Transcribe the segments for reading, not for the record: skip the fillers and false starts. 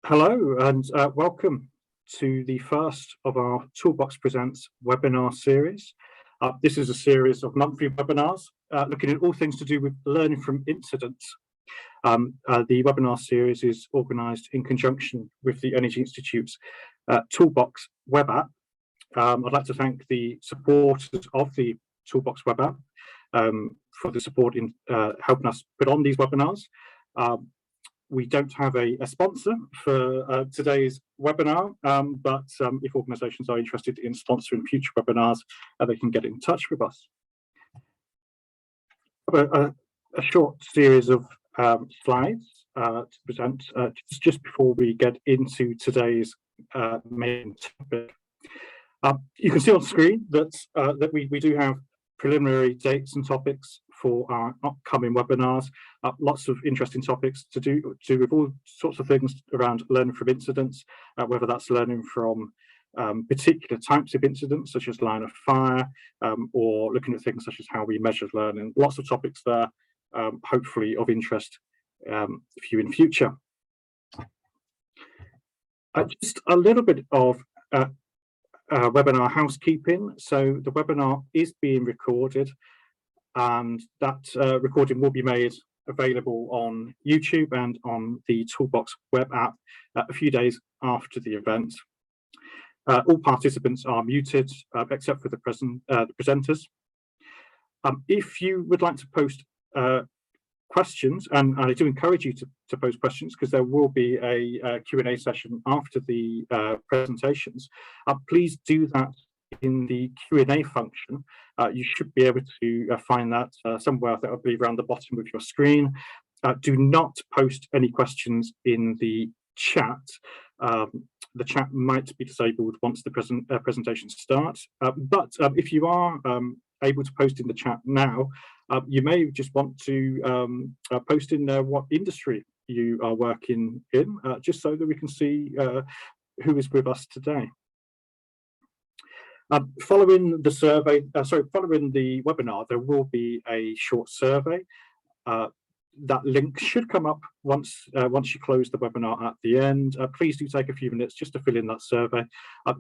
Hello and welcome to the first of our Toolbox Presents webinar series. This is a series of monthly webinars looking at all things to do with learning from incidents. The webinar series is organised in conjunction with the Energy Institute's Toolbox web app. I'd like to thank the supporters of the Toolbox web app for the support in helping us put on these webinars. We don't have a sponsor for today's webinar, but if organisations are interested in sponsoring future webinars, they can get in touch with us. A short series of slides to present just before we get into today's main topic. You can see on screen that we do have preliminary dates and topics for our upcoming webinars. Lots of interesting topics to do with all sorts of things around learning from incidents, whether that's learning from particular types of incidents such as line of fire, or looking at things such as how we measure learning. Lots of topics there, hopefully of interest for you in future. Just a little bit of webinar housekeeping. So the webinar is being recorded, and that recording will be made available on YouTube and on the Toolbox web app a few days after the event. All participants are muted except for the presenters. If you would like to post questions, and I do encourage you to post questions because there will be a Q&A session after the presentations, please do that in the Q&A function. You should be able to find that somewhere, that will be around the bottom of your screen. Do not post any questions in the chat. The chat might be disabled once the presentation starts, but if you are able to post in the chat now, you may just want to post in what industry you are working in, just so that we can see who is with us today. Following the survey, following the webinar, there will be a short survey. That link should come up once you close the webinar at the end. Please do take a few minutes just to fill in that survey,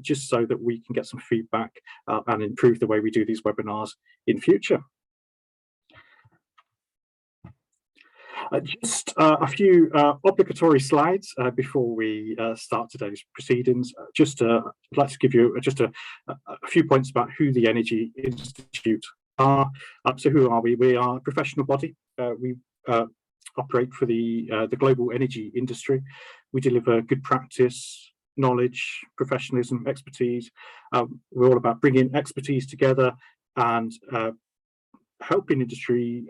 just so that we can get some feedback and improve the way we do these webinars in future. Just a few obligatory slides before we start today's proceedings. I'd like to give you just a few points about who the Energy Institute are. So who are we? We are a professional body. We operate for the global energy industry. We deliver good practice, knowledge, professionalism, expertise. We're all about bringing expertise together and helping industry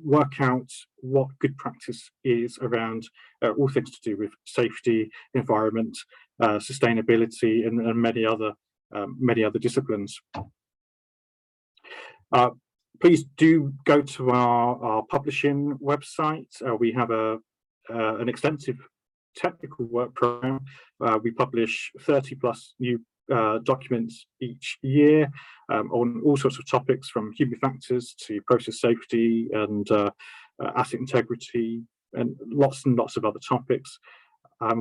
work out what good practice is around all things to do with safety, environment, sustainability, and many other disciplines. Please do go to our publishing website. We have an extensive technical work program. We publish 30+ new documents each year on all sorts of topics, from human factors to process safety and asset integrity, and lots of other topics.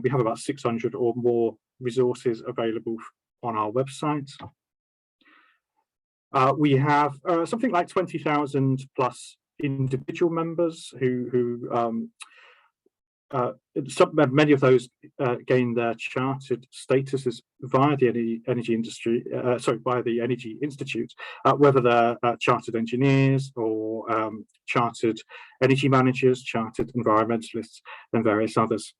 We have about 600 or more resources available on our website. We have something like 20,000+ individual members who many of those gain their chartered statuses via the via the Energy Institute, whether they're chartered engineers or chartered energy managers, chartered environmentalists, and various others.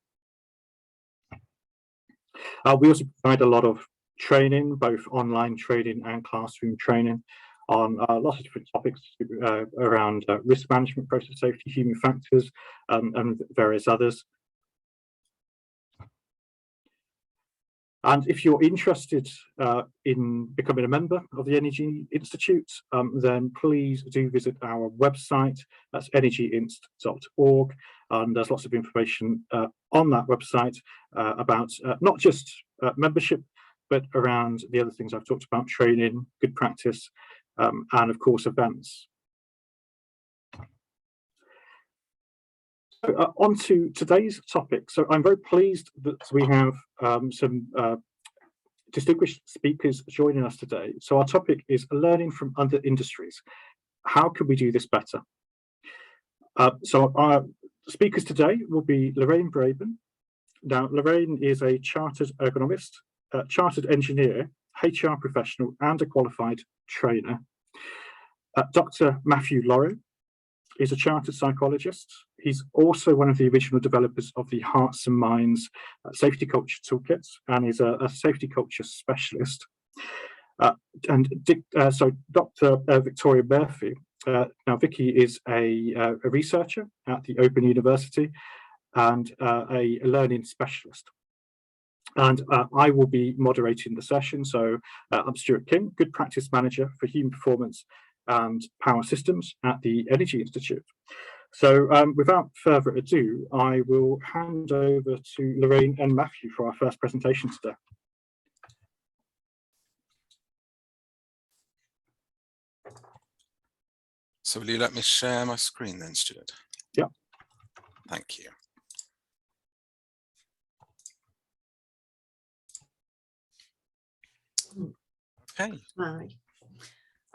We also provide a lot of training, both online training and classroom training, on lots of different topics around risk management, process safety, human factors, and various others. And if you're interested in becoming a member of the Energy Institute, then please do visit our website. That's energyinst.org, and there's lots of information on that website about not just membership, but around the other things I've talked about: training, good practice, and of course events. On to today's topic. So I'm very pleased that we have some distinguished speakers joining us today. So our topic is learning from other industries. How can we do this better? So our speakers today will be Lorraine Braben. Now, Lorraine is a chartered ergonomist, chartered engineer, HR professional, and a qualified trainer. Dr. Matthew Laurrow is a chartered psychologist. He's also one of the original developers of the Hearts and Minds Safety Culture Toolkit, and is a safety culture specialist. Dr. Victoria Murphy. Now, Vicky is a researcher at the Open University and a learning specialist. And I will be moderating the session. So I'm Stuart King, Good Practice Manager for Human Performance and Power Systems at the Energy Institute. So without further ado, I will hand over to Lorraine and Matthew for our first presentation today. So will you let me share my screen then, Stuart? Yeah. Thank you. Okay. Hi.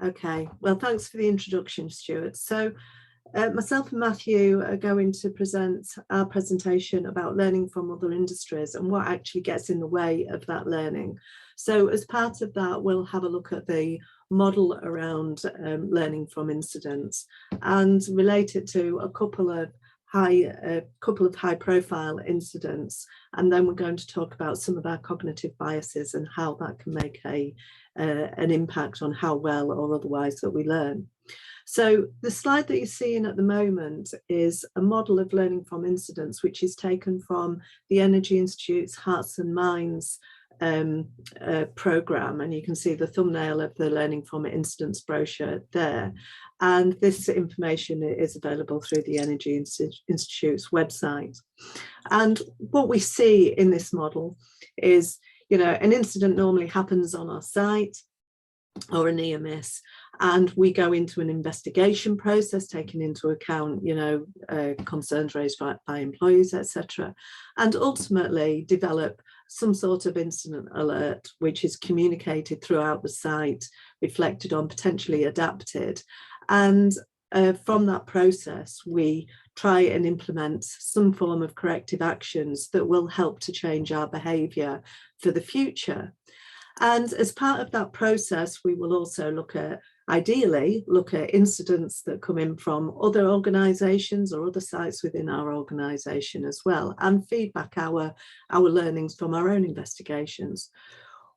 Okay, well, thanks for the introduction, Stuart. So myself and Matthew are going to present our presentation about learning from other industries and what actually gets in the way of that learning. So as part of that, we'll have a look at the model around learning from incidents and relate it to a couple of high profile incidents, and then we're going to talk about some of our cognitive biases and how that can make an impact on how well or otherwise that we learn. So the slide that you're seeing at the moment is a model of learning from incidents, which is taken from the Energy Institute's Hearts and Minds program, and you can see the thumbnail of the Learning from Incidents brochure there. And this information is available through the Energy Institute's website. And what we see in this model is, you know, an incident normally happens on our site or a near miss, and we go into an investigation process, taking into account, you know, concerns raised by employees, etc., and ultimately develop some sort of incident alert, which is communicated throughout the site, reflected on, potentially adapted. And from that process, we try and implement some form of corrective actions that will help to change our behaviour for the future. And as part of that process, we will also ideally look at incidents that come in from other organisations or other sites within our organisation as well, and feedback our learnings from our own investigations.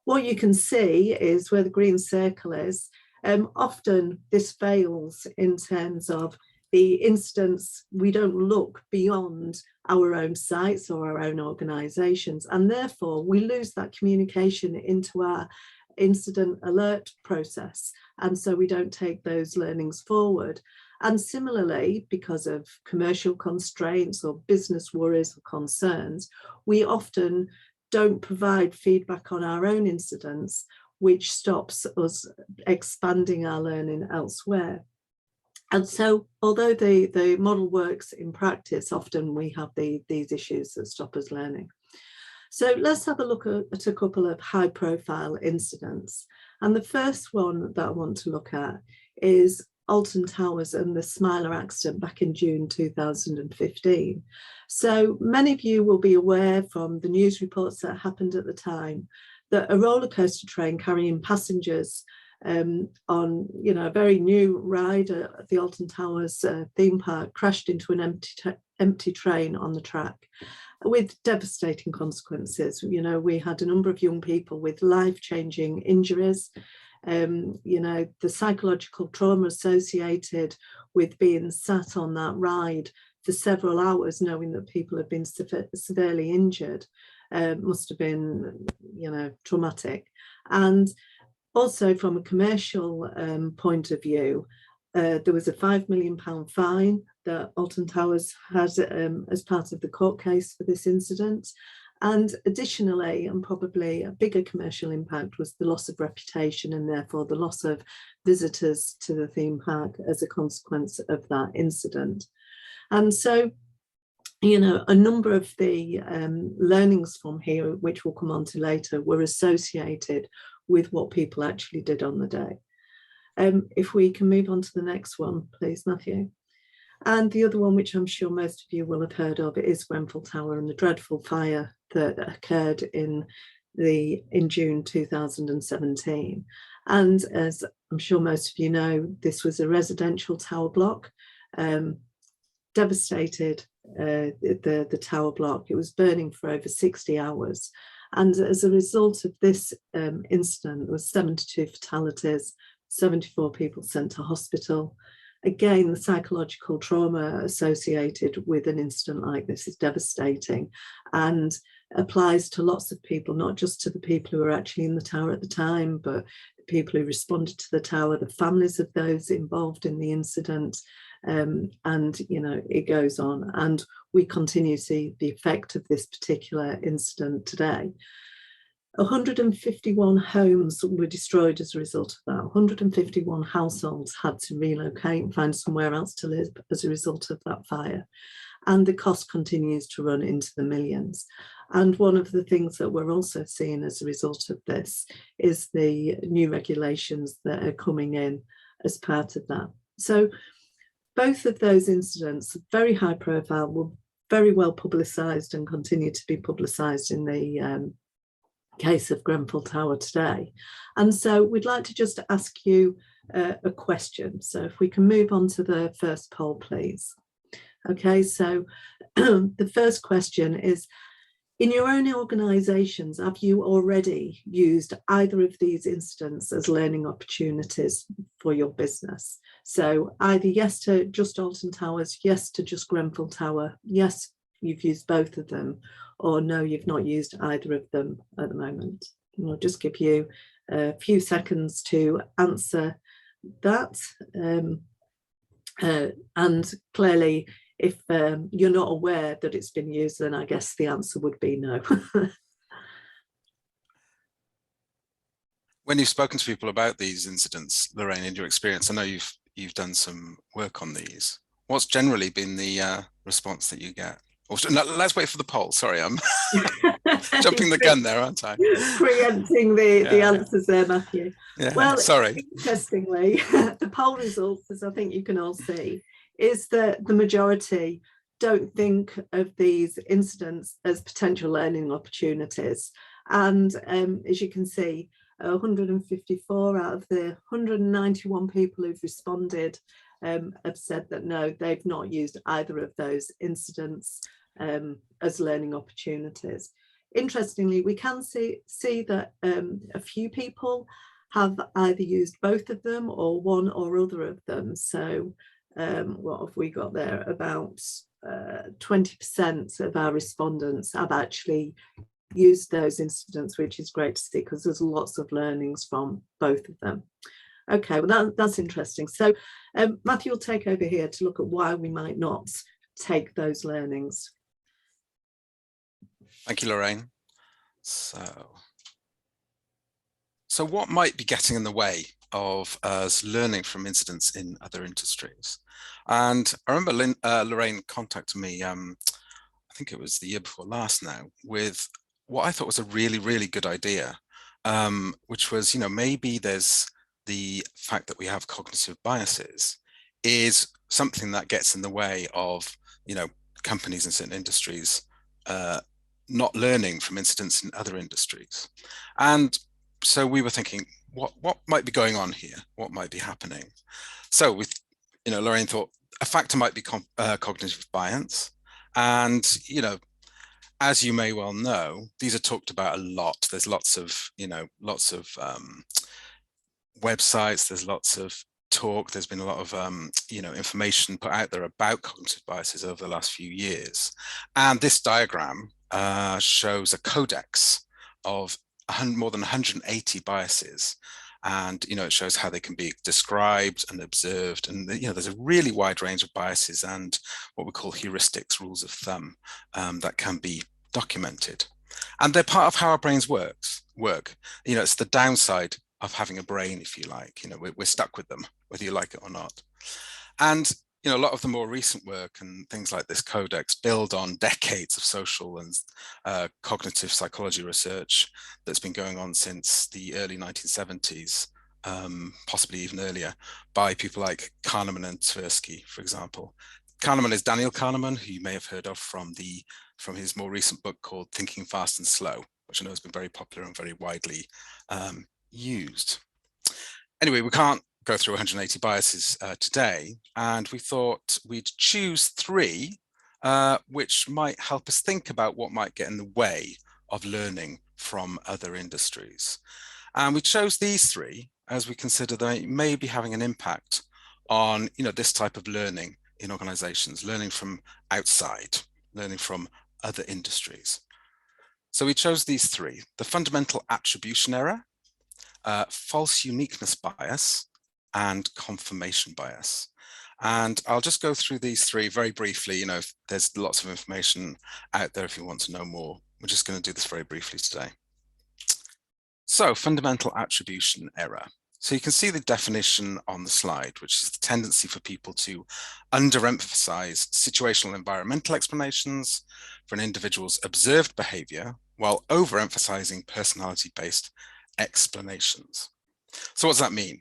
What you can see is where the green circle is. Often this fails in terms of the instance. We don't look beyond our own sites or our own organisations, and therefore we lose that communication into our incident alert process, and so we don't take those learnings forward. And similarly, because of commercial constraints or business worries or concerns, we often don't provide feedback on our own incidents, which stops us expanding our learning elsewhere. And so, although the model works in practice, often we have these issues that stop us learning. So let's have a look at a couple of high-profile incidents. And the first one that I want to look at is Alton Towers and the Smiler accident back in June 2015. So many of you will be aware from the news reports that happened at the time that a roller coaster train carrying passengers on, you know, a very new ride at the Alton Towers theme park crashed into an empty train on the track, with devastating consequences. You know, we had a number of young people with life-changing injuries. You know, the psychological trauma associated with being sat on that ride for several hours, knowing that people had been severely injured, must have been, you know, traumatic. And also from a commercial point of view, there was a £5 million fine that Alton Towers had as part of the court case for this incident. And additionally, and probably a bigger commercial impact, was the loss of reputation and therefore the loss of visitors to the theme park as a consequence of that incident. And so you know, a number of the learnings from here, which we'll come on to later, were associated with what people actually did on the day. If we can move on to the next one, please, Matthew. And the other one, which I'm sure most of you will have heard of, is Grenfell Tower and the dreadful fire that occurred in June 2017. And as I'm sure most of you know, this was a residential tower block, devastated the tower block. It was burning for over 60 hours. And as a result of this incident, there were 72 fatalities, 74 people sent to hospital. Again, the psychological trauma associated with an incident like this is devastating and applies to lots of people, not just to the people who were actually in the tower at the time, but the people who responded to the tower, the families of those involved in the incident, and you know, it goes on. And we continue to see the effect of this particular incident today. 151 homes were destroyed as a result of that. 151 households had to relocate and find somewhere else to live as a result of that fire. And the cost continues to run into the millions. And one of the things that we're also seeing as a result of this is the new regulations that are coming in as part of that. So both of those incidents, very high profile, were very well publicised and continue to be publicised in the case of Grenfell Tower today. And so we'd like to just ask you a question. So if we can move on to the first poll, please. Okay, so the first question is, in your own organisations, have you already used either of these incidents as learning opportunities for your business? So either yes to just Alton Towers, yes to just Grenfell Tower, yes, you've used both of them, or no, you've not used either of them at the moment. And I'll just give you a few seconds to answer that. And clearly, if you're not aware that it's been used, then I guess the answer would be no. When you've spoken to people about these incidents, Lorraine, in your experience, I know you've done some work on these. What's generally been the response that you get? Or, no, let's wait for the poll. Sorry, I'm jumping the gun there, aren't I? Preempting the answers there, Matthew. Yeah, well, sorry. Interestingly, the poll results, as I think you can all see, is that the majority don't think of these incidents as potential learning opportunities. And as you can see, 154 out of the 191 people who've responded have said that no, they've not used either of those incidents as learning opportunities. Interestingly, we can see that a few people have either used both of them or one or other of them. So what have we got there? About 20% of our respondents have actually used those incidents, which is great to see because there's lots of learnings from both of them. Okay, well, that's interesting. So Matthew will take over here to look at why we might not take those learnings. Thank you, Lorraine. So what might be getting in the way of us learning from incidents in other industries? And I remember Lorraine contacted me, I think it was the year before last now, with what I thought was a really, really good idea, which was, you know, maybe there's the fact that we have cognitive biases is something that gets in the way of, you know, companies in certain industries not learning from incidents in other industries. And so we were thinking, what might be going on here? What might be happening? So with, you know, Lorraine thought a factor might be cognitive bias. And, you know, as you may well know, these are talked about a lot. There's lots of, you know, websites, there's lots of talk, there's been a lot of you know, information put out there about cognitive biases over the last few years. And this diagram shows a codex of more than 180 biases. And, you know, it shows how they can be described and observed. And, you know, there's a really wide range of biases and what we call heuristics, rules of thumb, that can be documented. And they're part of how our brains work. You know, it's the downside of having a brain, if you like. You know, we're stuck with them, whether you like it or not. And you know, a lot of the more recent work and things like this codex build on decades of social and cognitive psychology research that's been going on since the early 1970s, possibly even earlier, by people like Kahneman and Tversky, for example. Kahneman is Daniel Kahneman, who you may have heard of from his more recent book called Thinking Fast and Slow, which I know has been very popular and very widely used. Anyway, we can't go through 180 biases today, and we thought we'd choose 3 which might help us think about what might get in the way of learning from other industries. And we chose these 3 as we consider they may be having an impact on, you know, this type of learning in organizations, learning from outside, learning from other industries. So we chose these 3: the fundamental attribution error, false uniqueness bias, and confirmation bias. And I'll just go through these 3 very briefly. You know, there's lots of information out there if you want to know more. We're just going to do this very briefly today. So, fundamental attribution error. So you can see the definition on the slide, which is the tendency for people to underemphasize situational environmental explanations for an individual's observed behavior while overemphasizing personality-based explanations. So what does that mean?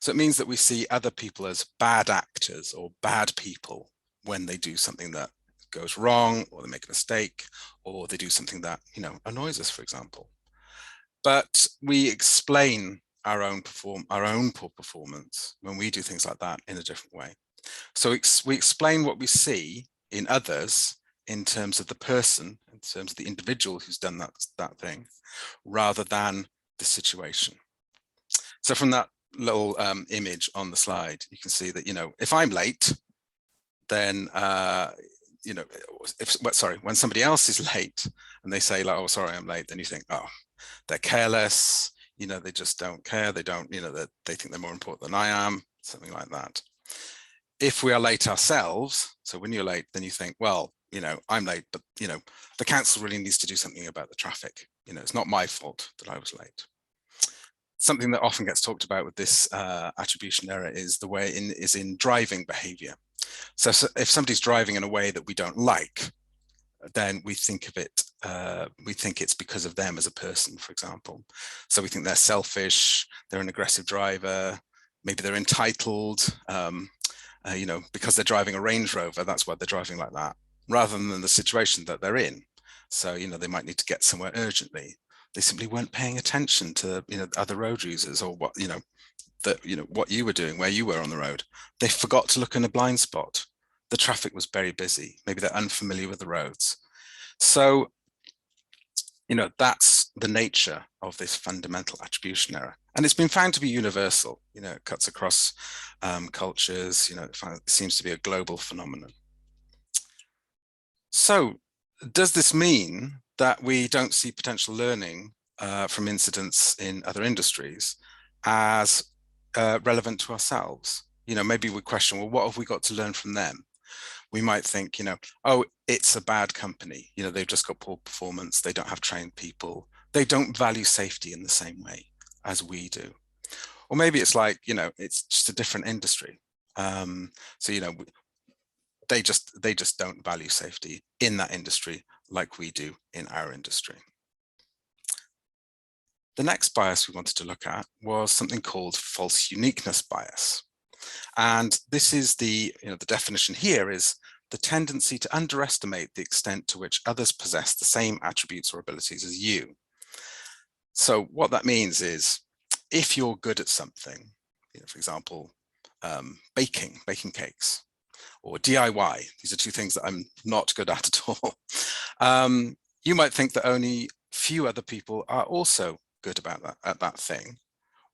So it means that we see other people as bad actors or bad people when they do something that goes wrong, or they make a mistake, or they do something that, you know, annoys us, for example. But we explain our own poor performance when we do things like that in a different way. So we explain what we see in others in terms of the person, in terms of the individual who's done that thing, rather than the situation. So from that little image on the slide, you can see that, you know, if I'm late, then, you know, when somebody else is late and they say like, oh, sorry, I'm late, then you think, oh, they're careless, you know, they just don't care. They don't, you know, they think they're more important than I am, something like that. If we are late ourselves, so when you're late, then you think, well, you know, I'm late, but, you know, the council really needs to do something about the traffic. You know, it's not my fault that I was late. Something that often gets talked about with this attribution error is the way in driving behavior. So if somebody's driving in a way that we don't like, then we think of it, we think it's because of them as a person, for example. So we think they're selfish, they're an aggressive driver, maybe they're entitled, you know, because they're driving a Range Rover, that's why they're driving like that, rather than the situation that they're in. So, you know, they might need to get somewhere urgently. They simply weren't paying attention to, you know, other road users, or what, you know, what you were doing, where you were on the road. They forgot to look in a blind spot. The traffic was very busy. Maybe they're unfamiliar with the roads. So, you know, that's the nature of this fundamental attribution error. And it's been found to be universal. You know, it cuts across cultures. You know, it seems to be a global phenomenon. So does this mean that we don't see potential learning from incidents in other industries as relevant to ourselves? You know, maybe we question, well, what have we got to learn from them? We might think, you know, oh, it's a bad company. You know, they've just got poor performance. They don't have trained people. They don't value safety in the same way as we do. Or maybe it's like, you know, it's just a different industry. So, you know, they just don't value safety in that industry like we do in our industry. The next bias we wanted to look at was something called false uniqueness bias. And this is the definition here is the tendency to underestimate the extent to which others possess the same attributes or abilities as you. So what that means is, if you're good at something, you know, for example, baking cakes, or DIY, these are two things that I'm not good at all. You might think that only few other people are also good at that thing,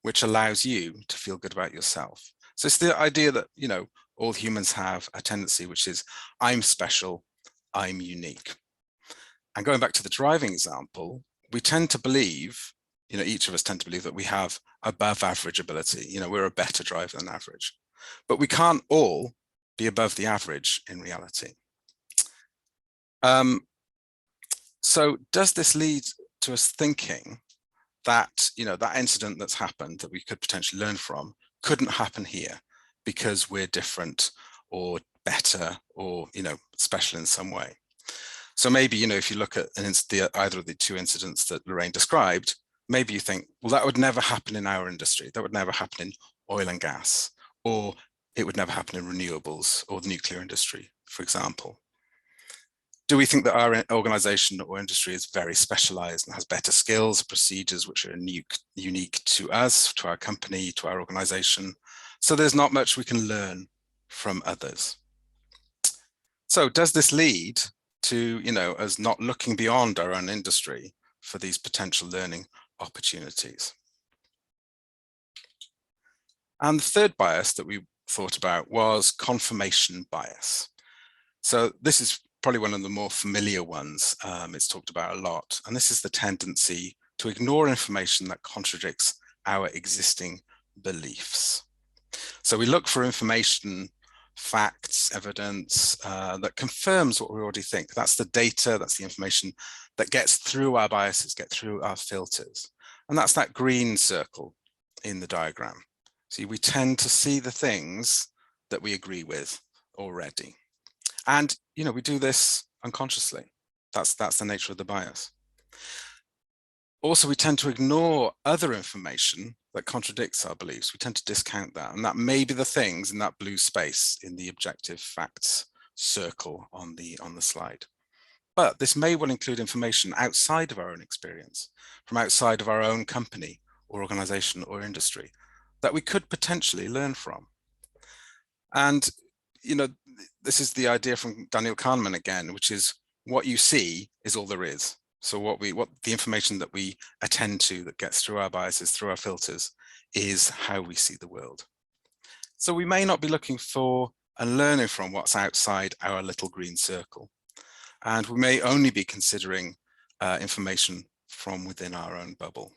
which allows you to feel good about yourself. So it's the idea that, you know, all humans have a tendency, which is I'm special, I'm unique. And going back to the driving example, we tend to believe, you know, each of us tend to believe that we have above average ability. You know, we're a better driver than average, but we can't all be above the average in reality. So does this lead to us thinking that, you know, that incident that's happened that we could potentially learn from couldn't happen here because we're different, or better, or, you know, special in some way. So maybe, you know, if you look at either of the two incidents that Lorraine described, maybe you think, well, that would never happen in our industry. That would never happen in oil and gas, or it would never happen in renewables or the nuclear industry, for example. Do we think that our organization or industry is very specialized and has better skills, procedures which are unique to us, to our company, to our organization? So there's not much we can learn from others. So does this lead to, you know, us not looking beyond our own industry for these potential learning opportunities? And the third bias that we thought about was confirmation bias. So this is probably one of the more familiar ones. It's talked about a lot, and this is the tendency to ignore information that contradicts our existing beliefs. So we look for information, facts, evidence that confirms what we already think. That's the data, that's the information that gets through our biases, get through our filters. And that's that green circle in the diagram. See, we tend to see the things that we agree with already. And, you know, we do this unconsciously. That's the nature of the bias. Also, we tend to ignore other information that contradicts our beliefs. We tend to discount that. And that may be the things in that blue space in the objective facts circle on the slide. But this may well include information outside of our own experience, from outside of our own company or organization or industry, that we could potentially learn from. And, you know, this is the idea from Daniel Kahneman again, which is what you see is all there is. So what the information that we attend to that gets through our biases, through our filters, is how we see the world. So we may not be looking for and learning from what's outside our little green circle. And we may only be considering information from within our own bubble.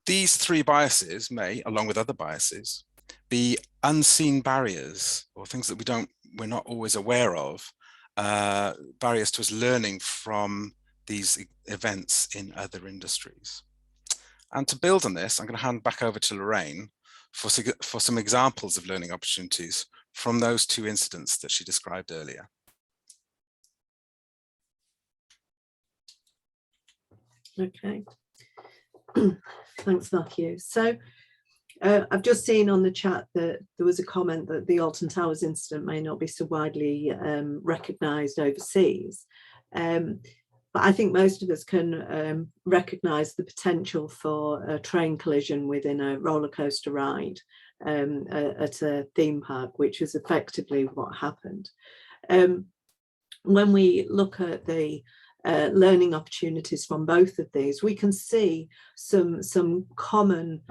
These three biases may, along with other biases, be unseen barriers or things that we're not always aware of, barriers to us learning from these events in other industries. And to build on this, I'm going to hand back over to Lorraine for some examples of learning opportunities from those two incidents that she described earlier. Okay. Thanks, Matthew. So I've just seen on the chat that there was a comment that the Alton Towers incident may not be so widely recognised overseas. But I think most of us can recognise the potential for a train collision within a roller coaster ride at a theme park, which is effectively what happened. When we look at the learning opportunities from both of these, we can see some common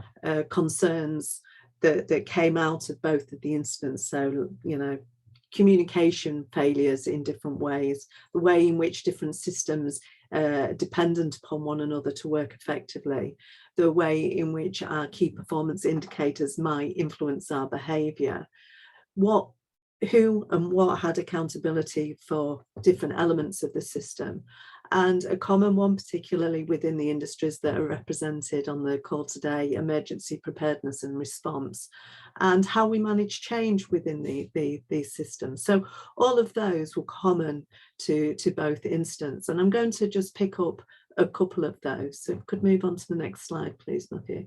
concerns that came out of both of the incidents. So, you know, communication failures in different ways, the way in which different systems dependent upon one another to work effectively, the way in which our key performance indicators might influence our behaviour, who and what had accountability for different elements of the system, and a common one, particularly within the industries that are represented on the call today, emergency preparedness and response, and how we manage change within these systems. So all of those were common to both incidents, and I'm going to just pick up a couple of those. So if we could move on to the next slide, please, Matthew.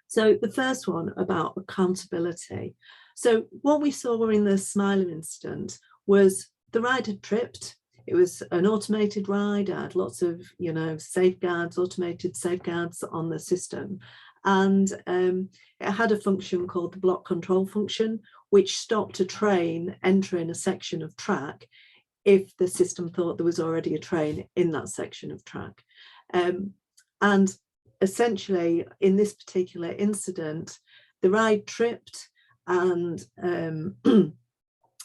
So the first one about accountability. So what we saw in the Smiler incident was the ride had tripped. It was an automated ride, had lots of, you know, safeguards, automated safeguards on the system. And it had a function called the block control function, which stopped a train entering a section of track if the system thought there was already a train in that section of track. And essentially, in this particular incident, the ride tripped, and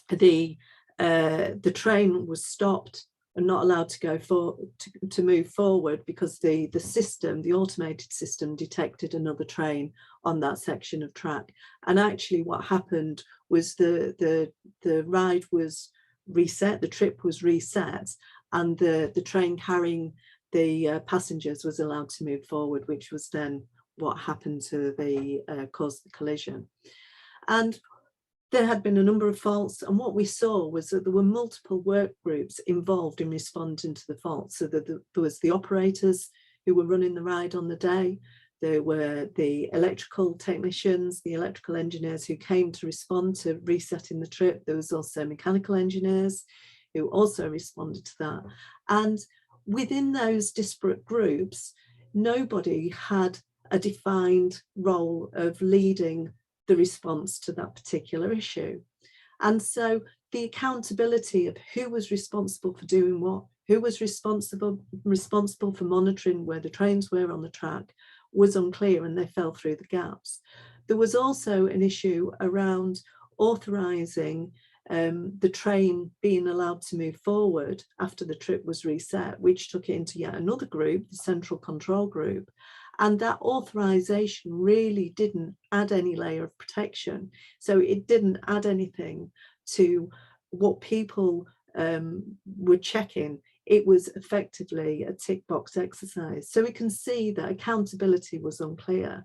the train was stopped and not allowed to go to move forward because the system, the automated system, detected another train on that section of track. And actually, what happened was the ride was reset, the trip was reset, and the train carrying the passengers was allowed to move forward, which was then what happened to caused the collision. And there had been a number of faults, and what we saw was that there were multiple work groups involved in responding to the faults. So that there was the operators who were running the ride on the day, there were the electrical technicians, the electrical engineers who came to respond to resetting the trip. There was also mechanical engineers who also responded to that. And within those disparate groups, nobody had a defined role of leading the response to that particular issue. And so the accountability of who was responsible for doing what, who was responsible for monitoring where the trains were on the track, was unclear, and they fell through the gaps. There was also an issue around authorising the train being allowed to move forward after the trip was reset, which took it into yet another group, the central control group. And that authorization really didn't add any layer of protection. So it didn't add anything to what people were checking. It was effectively a tick box exercise. So we can see that accountability was unclear.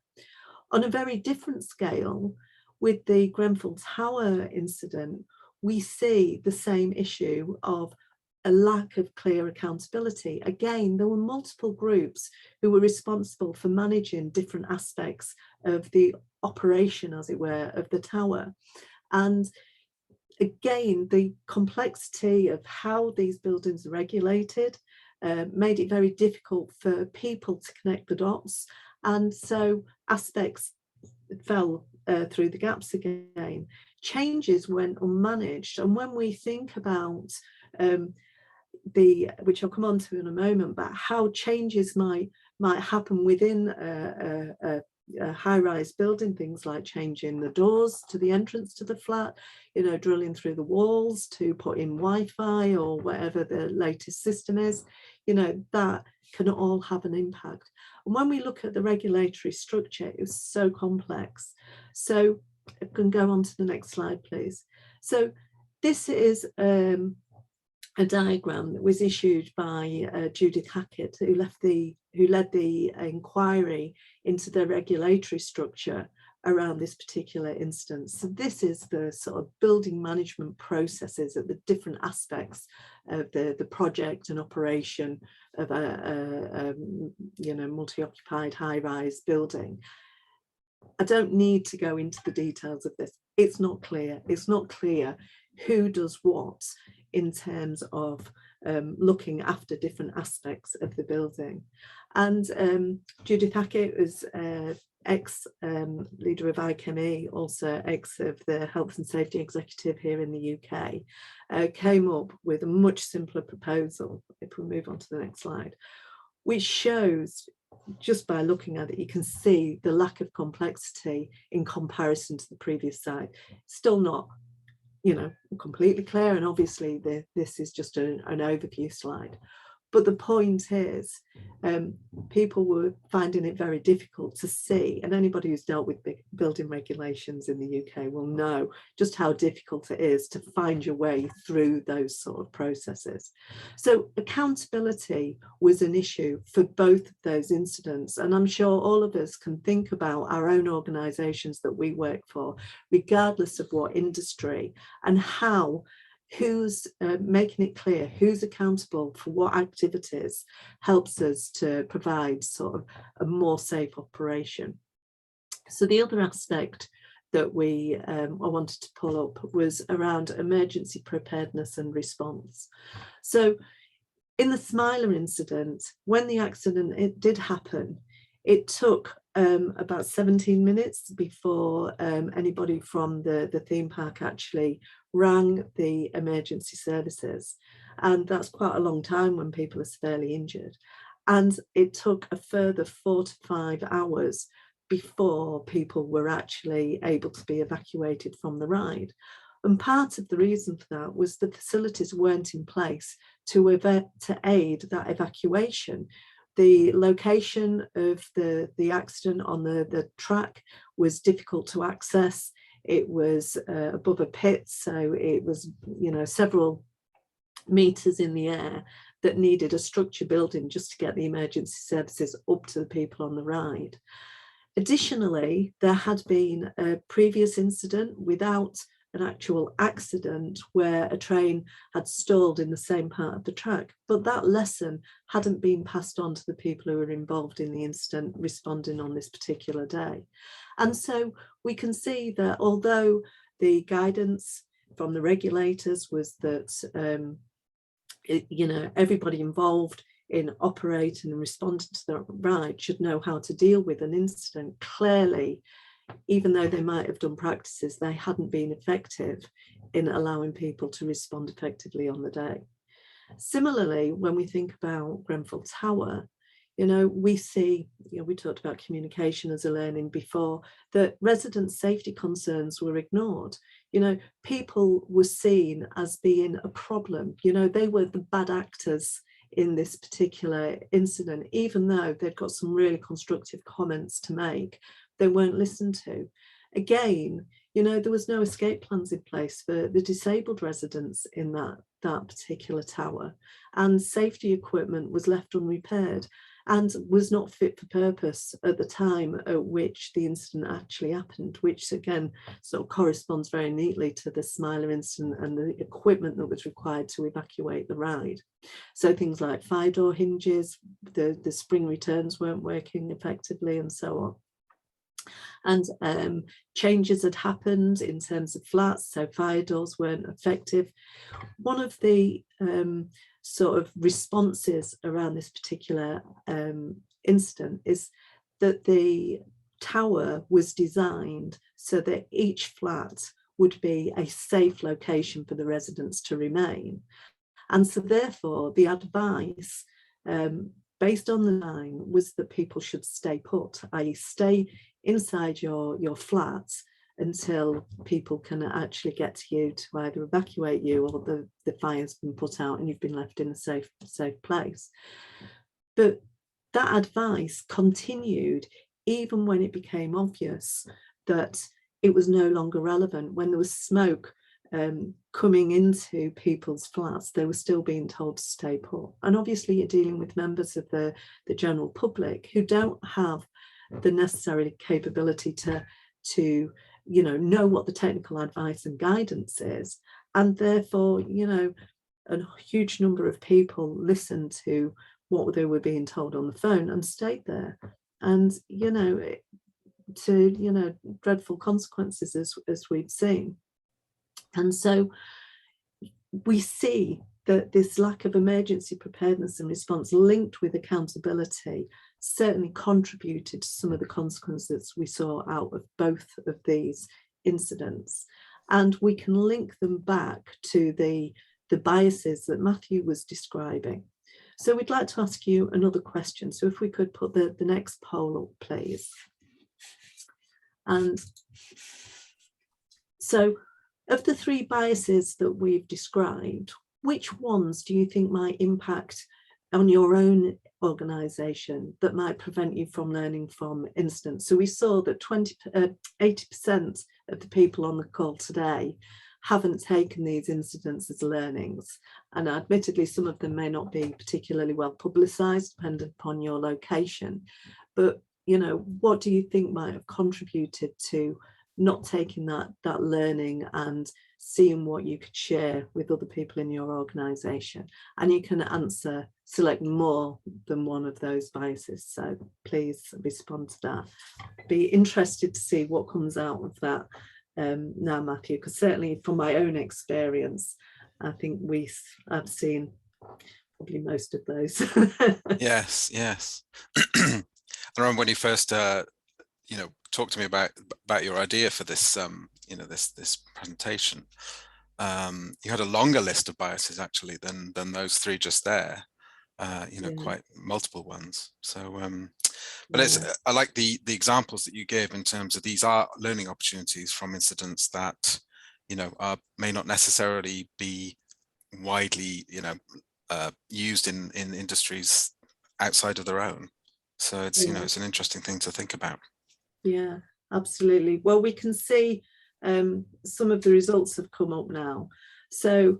On a very different scale, with the Grenfell Tower incident, we see the same issue of a lack of clear accountability. Again, there were multiple groups who were responsible for managing different aspects of the operation, as it were, of the tower. And again, the complexity of how these buildings are regulated made it very difficult for people to connect the dots. And so aspects fell through the gaps again. Changes went unmanaged. And when we think about which I'll come on to in a moment, but how changes might happen within a high-rise building, things like changing the doors to the entrance to the flat, drilling through the walls to put in Wi-Fi or whatever the latest system is, that can all have an impact. And when we look at the regulatory structure, it was so complex. So I can go on to the next slide, please. So this is a diagram that was issued by Judith Hackett, who led the inquiry into the regulatory structure around this particular instance. So this is the sort of building management processes at the different aspects of the project and operation of a multi-occupied high-rise building. I don't need to go into the details of this. It's not clear. It's not clear who does what in terms of looking after different aspects of the building. And Judith Hackett was ex-leader of IChemE, also ex of the Health and Safety Executive here in the UK, came up with a much simpler proposal, if we move on to the next slide, which shows, just by looking at it, you can see the lack of complexity in comparison to the previous slide. Still not, completely clear, and obviously this is just an overview slide. But the point is, people were finding it very difficult to see, and anybody who's dealt with building regulations in the UK will know just how difficult it is to find your way through those sort of processes. So accountability was an issue for both of those incidents, and I'm sure all of us can think about our own organisations that we work for, regardless of what industry, and how who's making it clear who's accountable for what activities helps us to provide sort of a more safe operation. So the other aspect that I wanted to pull up was around emergency preparedness and response. So in the Smiler incident, when the accident did happen, it took about 17 minutes before anybody from the theme park actually rang the emergency services. And that's quite a long time when people are severely injured. And it took a further 4 to 5 hours before people were actually able to be evacuated from the ride. And part of the reason for that was the facilities weren't in place to aid that evacuation. The location of the accident on the track was difficult to access. It was above a pit, so it was, several meters in the air that needed a structure building just to get the emergency services up to the people on the ride. Additionally, there had been a previous incident without an actual accident where a train had stalled in the same part of the track, but that lesson hadn't been passed on to the people who were involved in the incident responding on this particular day. And so we can see that although the guidance from the regulators was that everybody involved in operating and responding to the ride should know how to deal with an incident, clearly, even though they might have done practices, they hadn't been effective in allowing people to respond effectively on the day. Similarly, when we think about Grenfell Tower, we see, we talked about communication as a learning before, that resident safety concerns were ignored. People were seen as being a problem. They were the bad actors in this particular incident, even though they'd got some really constructive comments to make, they weren't listened to. Again, there was no escape plans in place for the disabled residents in that particular tower, and safety equipment was left unrepaired and was not fit for purpose at the time at which the incident actually happened, which again sort of corresponds very neatly to the Smiler incident and the equipment that was required to evacuate the ride. So things like fire door hinges, the spring returns weren't working effectively, and so on. And changes had happened in terms of flats, so fire doors weren't effective. One of the sort of responses around this particular incident is that the tower was designed so that each flat would be a safe location for the residents to remain. And so therefore the advice based on the line was that people should stay put, i.e. stay inside your flats until people can actually get to you to either evacuate you or the fire's been put out and you've been left in a safe place. But that advice continued even when it became obvious that it was no longer relevant. When there was smoke coming into people's flats, they were still being told to stay put. And obviously you're dealing with members of the general public who don't have the necessary capability to know what the technical advice and guidance is, and therefore a huge number of people listen to what they were being told on the phone and stayed there, and to dreadful consequences as we've seen. And so we see that this lack of emergency preparedness and response linked with accountability certainly contributed to some of the consequences we saw out of both of these incidents. And we can link them back to the biases that Matthew was describing. So we'd like to ask you another question. So if we could put the next poll up, please. And so of the three biases that we've described, which ones do you think might impact on your own organisation that might prevent you from learning from incidents? So we saw that 80% of the people on the call today haven't taken these incidents as learnings, and admittedly some of them may not be particularly well publicised depending upon your location, but what do you think might have contributed to not taking that learning and seeing what you could share with other people in your organisation? And you can select more than one of those biases, so please respond to that. Be interested to see what comes out of that now, Matthew, because certainly from my own experience I think I've seen probably most of those. Yes. I remember when you first talked to me about your idea for this this presentation. You had a longer list of biases actually than those three just there. Quite multiple ones. So but I like the examples that you gave in terms of these are learning opportunities from incidents that may not necessarily be widely used in industries outside of their own. So it's it's an interesting thing to think about. Yeah, absolutely. Well, we can see some of the results have come up now. So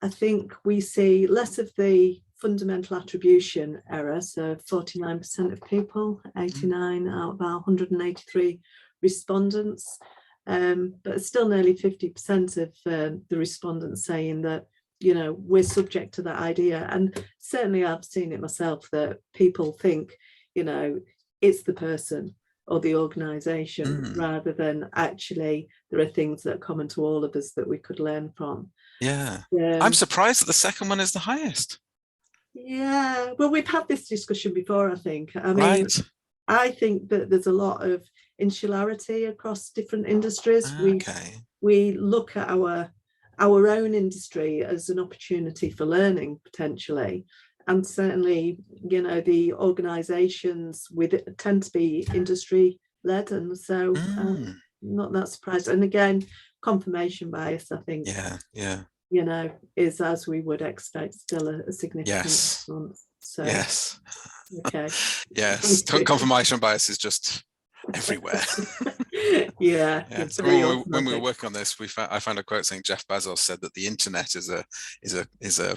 I think we see less of the fundamental attribution error. So 49% of people, 89 out of our 183 respondents, but still nearly 50% of the respondents saying that, you know, we're subject to that idea. And certainly I've seen it myself, that people think, you know, it's the person or the organisation, rather than actually there are things that are common to all of us that we could learn from. Yeah. I'm surprised that the second one is the highest. Yeah, well, we've had this discussion before, I think. I mean, Right. I think that there's a lot of insularity across different industries. Okay. We look at our own industry as an opportunity for learning, potentially. And certainly, you know, the organisations with it tend to be industry led, and so not that surprised. And again, confirmation bias, I think, you know, is, as we would expect, still a significant response. So yes. Okay. Yes. Confirmation bias is just everywhere. Yeah. So when we were working on this, I found a quote saying Jeff Bezos said that the internet is a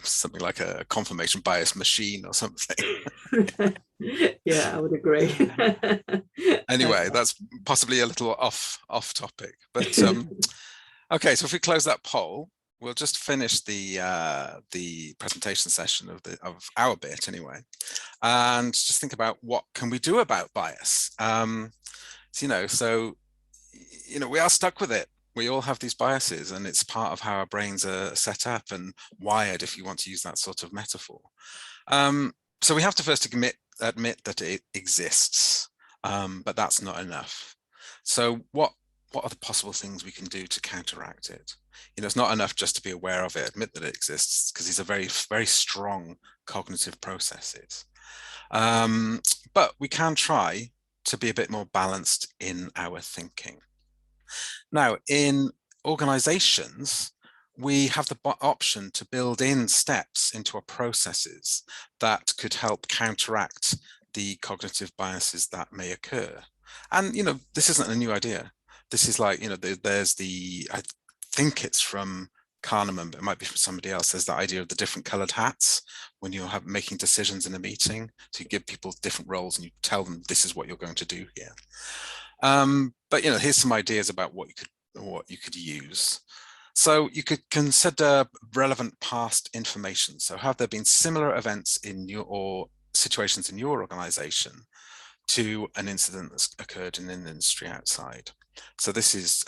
something like a confirmation bias machine or something. Yeah, I would agree. Anyway, that's possibly a little off topic, but okay. So if we close that poll, we'll just finish the presentation session of our bit anyway, and just think about what can we do about bias. So we are stuck with it. We all have these biases, and it's part of how our brains are set up and wired, if you want to use that sort of metaphor. So we have to first admit that it exists, but that's not enough. So what are the possible things we can do to counteract it? It's not enough just to be aware of it, admit that it exists, because these are very, very strong cognitive processes. But we can try to be a bit more balanced in our thinking. Now, in organizations, we have the option to build in steps into our processes that could help counteract the cognitive biases that may occur. And, this isn't a new idea. This is like, there's I think it's from Kahneman, but it might be from somebody else. There's the idea of the different colored hats when you're making decisions in a meeting. So you give people different roles and you tell them this is what you're going to do here. But here's some ideas about what you could use. So you could consider relevant past information. So have there been similar events or situations in your organization to an incident that's occurred in an industry outside? So this is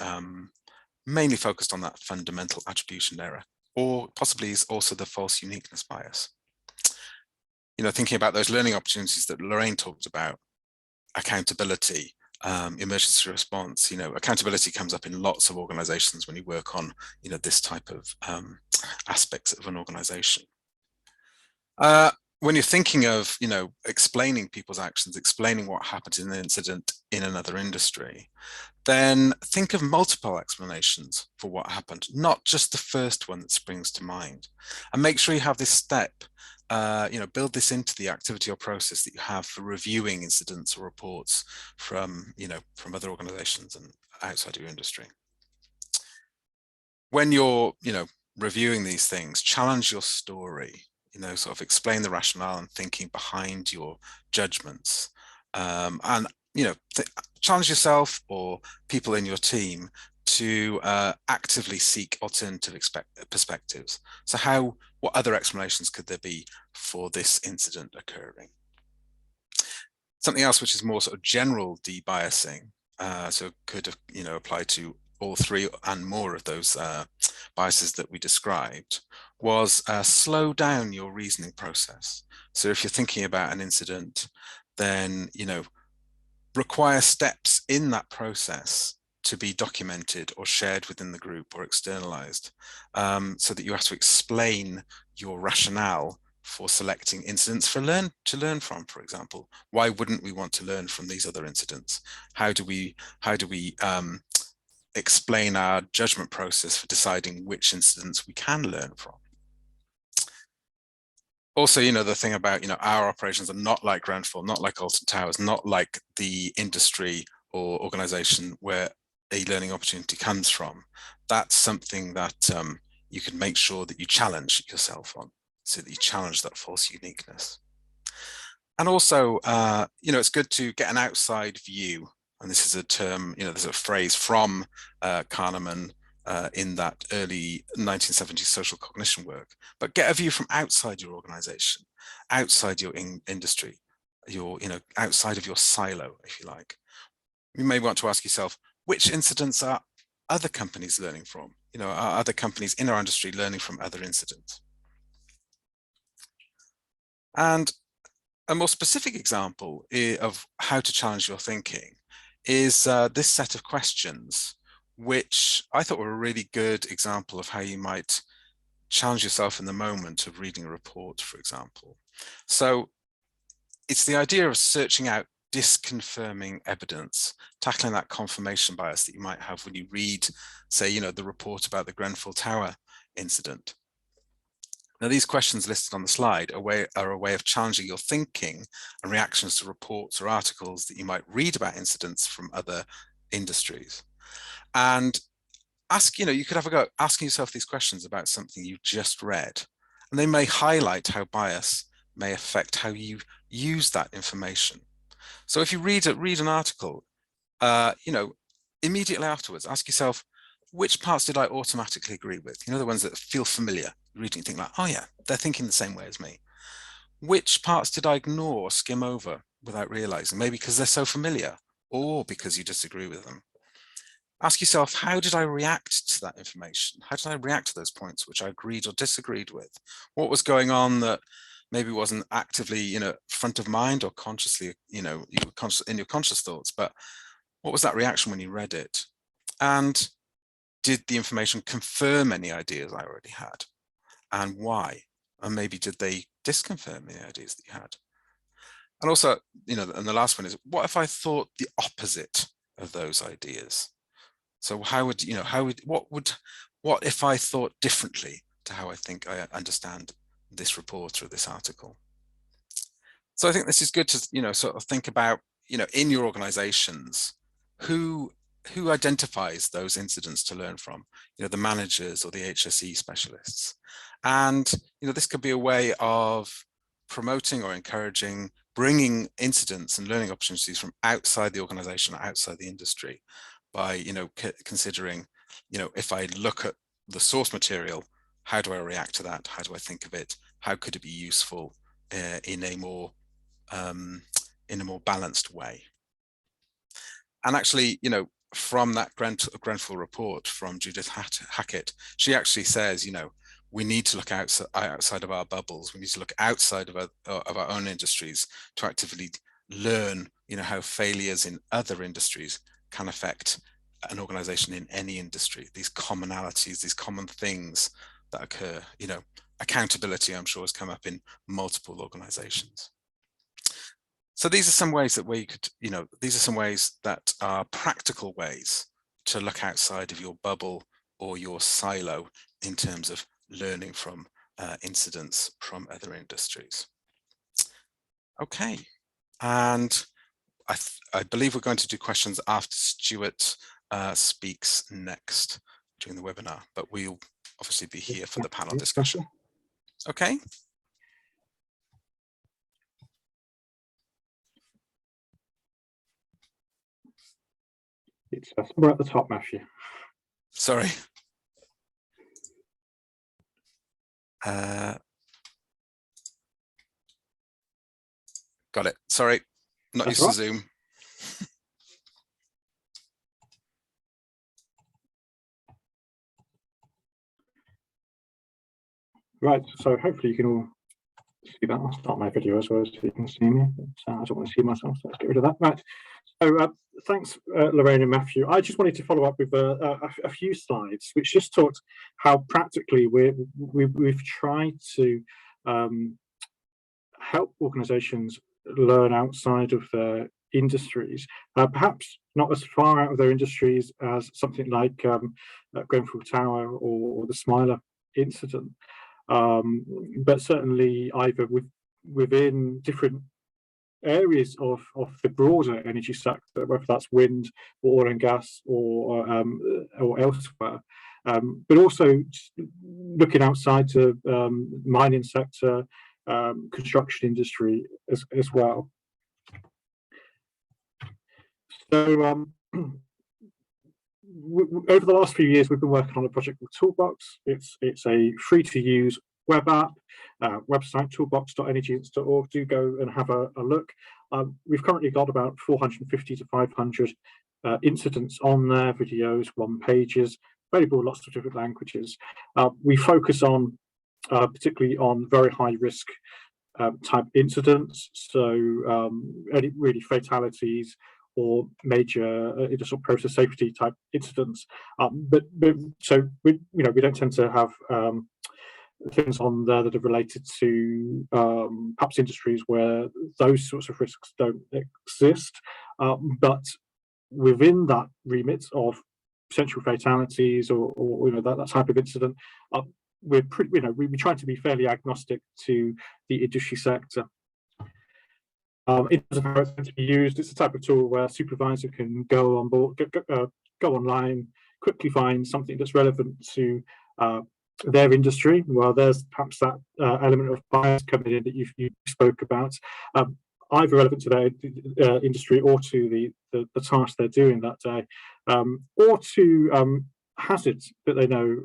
mainly focused on that fundamental attribution error, or possibly is also the false uniqueness bias. Thinking about those learning opportunities that Lorraine talked about, accountability, emergency response. Accountability comes up in lots of organizations when you work on, this type of aspects of an organization. When you're thinking of, explaining people's actions, explaining what happened in an incident in another industry, then think of multiple explanations for what happened, not just the first one that springs to mind. And make sure you have this step, build this into the activity or process that you have for reviewing incidents or reports from other organizations and outside of your industry. When you're, reviewing these things, challenge your story. Sort of explain the rationale and thinking behind your judgments, and challenge yourself or people in your team to actively seek alternative perspectives. So what other explanations could there be for this incident occurring? Something else which is more sort of general debiasing, so could apply to all three and more of those biases that we described, was slow down your reasoning process. So if you're thinking about an incident, then require steps in that process to be documented or shared within the group or externalized, so that you have to explain your rationale for selecting incidents to learn from. For example, why wouldn't we want to learn from these other incidents? How do we explain our judgment process for deciding which incidents we can learn from? Also, the thing about, our operations are not like Grenfell, not like Alton Towers, not like the industry or organization where a learning opportunity comes from. That's something that you can make sure that you challenge yourself on. so that you challenge that false uniqueness. And also, it's good to get an outside view. And this is a term, there's a phrase from Kahneman in that early 1970s social cognition work, but get a view from outside your organization, outside your industry, outside of your silo, if you like. You may want to ask yourself, which incidents are other companies learning from? Are other companies in our industry learning from other incidents? And a more specific example of how to challenge your thinking is this set of questions, which I thought were a really good example of how you might challenge yourself in the moment of reading a report, for example. So it's the idea of searching out disconfirming evidence, tackling that confirmation bias that you might have when you read, say, the report about the Grenfell Tower incident. Now, these questions listed on the slide are a way of challenging your thinking and reactions to reports or articles that you might read about incidents from other industries. And you could have a go asking yourself these questions about something you just read, and they may highlight how bias may affect how you use that information. So if you read an article, immediately afterwards, ask yourself, which parts did I automatically agree with? The ones that feel familiar. Reading, think like, oh yeah, they're thinking the same way as me. Which parts did I ignore or skim over without realizing? Maybe because they're so familiar, or because you disagree with them. Ask yourself, how did I react to that information? How did I react to those points which I agreed or disagreed with? What was going on that maybe wasn't actively, front of mind or consciously, you were conscious in your conscious thoughts, but what was that reaction when you read it? And did the information confirm any ideas I already had? And why? And maybe did they disconfirm the ideas that you had? And also, and the last one is, what if I thought the opposite of those ideas? So what if I thought differently to how I think I understand this report or this article? So I think this is good to, sort of think about, in your organizations, who identifies those incidents to learn from, the managers or the HSE specialists. And, this could be a way of promoting or encouraging, bringing incidents and learning opportunities from outside the organization, outside the industry by, considering, if I look at the source material, how do I react to that? How do I think of it? How could it be useful in a more balanced way? And actually, from that Grenfell report from Judith Hackett, she actually says, we need to look outside of our bubbles. We need to look outside of our own industries to actively learn, how failures in other industries can affect an organization in any industry. These commonalities, these common things that occur, accountability, I'm sure, has come up in multiple organizations. So these are some ways that these are some ways that are practical ways to look outside of your bubble or your silo in terms of learning from incidents from other industries. Okay, and I believe we're going to do questions after Stuart speaks next during the webinar, but we'll obviously be here for the panel discussion. Okay. It's somewhere at the top, Matthew. Sorry. Got it. Sorry, not used to Zoom. Right, so hopefully you can all see that. I'll start my video as well so you can see me. But, I don't want to see myself, so let's get rid of that. Right. So thanks, Lorraine and Matthew. I just wanted to follow up with a few slides, which just talked how practically we've tried to help organisations learn outside of their industries, perhaps not as far out of their industries as something like Grenfell Tower or the Smiler incident, but certainly either within different areas of the broader energy sector, whether that's wind or oil and gas or elsewhere, but also looking outside to mining sector, construction industry as well. So over the last few years, we've been working on a project called Toolbox. It's a free-to-use web app, website toolbox.energyinst.org. Do go and have a look. We've currently got about 450 to 500 incidents on there, videos, one pages, available in lots of different languages. We focus on particularly on very high risk type incidents, so any really fatalities or major industrial process safety type incidents. But so we don't tend to have things on there that are related to perhaps industries where those sorts of risks don't exist. But within that remit of potential fatalities or that type of incident, we're pretty, we try to be fairly agnostic to the industry sector. In terms of how it's going to be used, it's a type of tool where a supervisor can go on board, go online, quickly find something that's relevant to their industry. Well, there's perhaps that element of bias coming in that you spoke about, either relevant to their industry or to the task they're doing that day, or to hazards that they know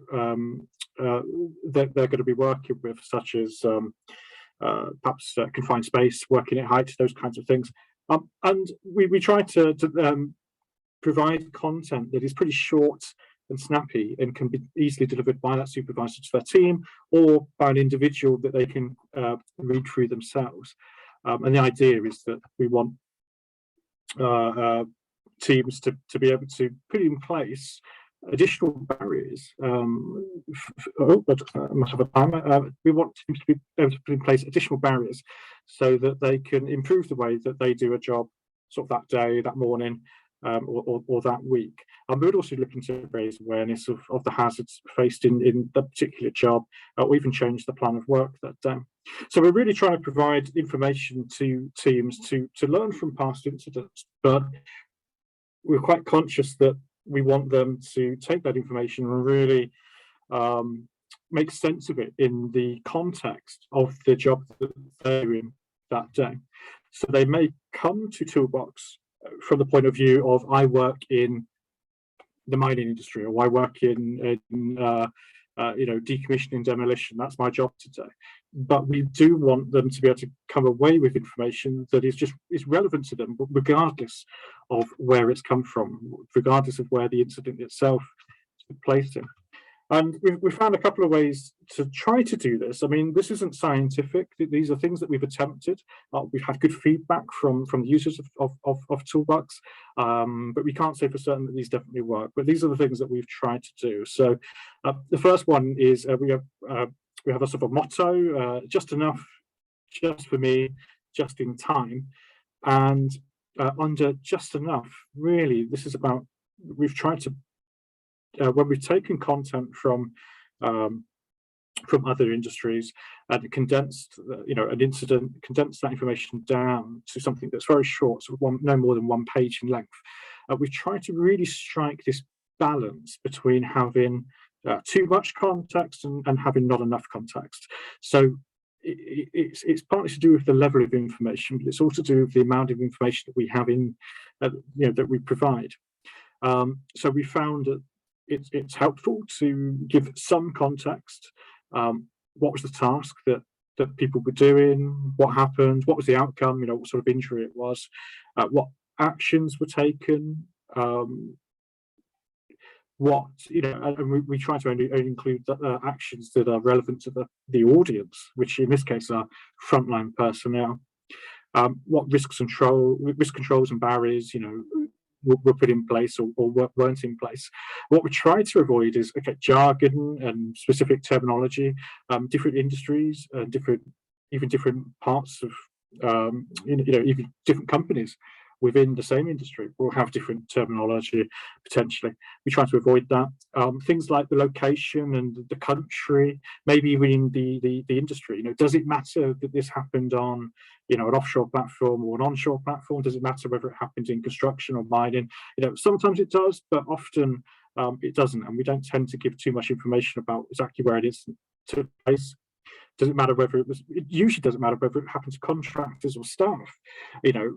that they're going to be working with, such as perhaps confined space, working at height, those kinds of things. And we try to provide content that is pretty short and snappy and can be easily delivered by that supervisor to their team or by an individual that they can read through themselves. And the idea is that we want teams to be able to put in place additional barriers. I must have a timer. We want teams to be able to put in place additional barriers so that they can improve the way that they do a job, sort of that day, that morning, or that week. We're also looking to raise awareness of the hazards faced in that particular job, or even change the plan of work that day. So we're really trying to provide information to teams to learn from past incidents, but we're quite conscious that we want them to take that information and really make sense of it in the context of the job that they're doing that day. So they may come to Toolbox from the point of view of, I work in the mining industry, or I work in decommissioning, demolition. That's my job today. But we do want them to be able to come away with information that is relevant to them, but regardless of where it's come from, regardless of where the incident itself took place in. And we found a couple of ways to try to do this. I mean, this isn't scientific. These are things that we've attempted. We've had good feedback from the users of Toolbox, but we can't say for certain that these definitely work. But these are the things that we've tried to do. So the first one is we have a sort of a motto: just enough, just for me, just in time. And under just enough, really, this is about, we've tried to, when we've taken content from other industries and condensed, an incident, condensed that information down to something that's very short, so no more than 1 page in length. We've tried to really strike this balance between having too much context and having not enough context. So it's partly to do with the level of information, but it's also to do with the amount of information that we have in, that we provide. So we found that it's helpful to give some context. What was the task that people were doing? What happened? What was the outcome? What sort of injury it was? What actions were taken? And we try to only include actions that are relevant to the audience, which in this case are frontline personnel. What risk controls and barriers, were put in place or weren't in place. What we try to avoid is jargon and specific terminology. Different industries, even different parts of, even different companies within the same industry will have different terminology potentially. We try to avoid that. Things like the location and the country, maybe even the industry. Does it matter that this happened on an offshore platform or an onshore platform? Does it matter whether it happened in construction or mining? Sometimes it does, but often it doesn't, and we don't tend to give too much information about exactly where it is took place. Doesn't matter whether it usually doesn't matter whether it happened to contractors or staff,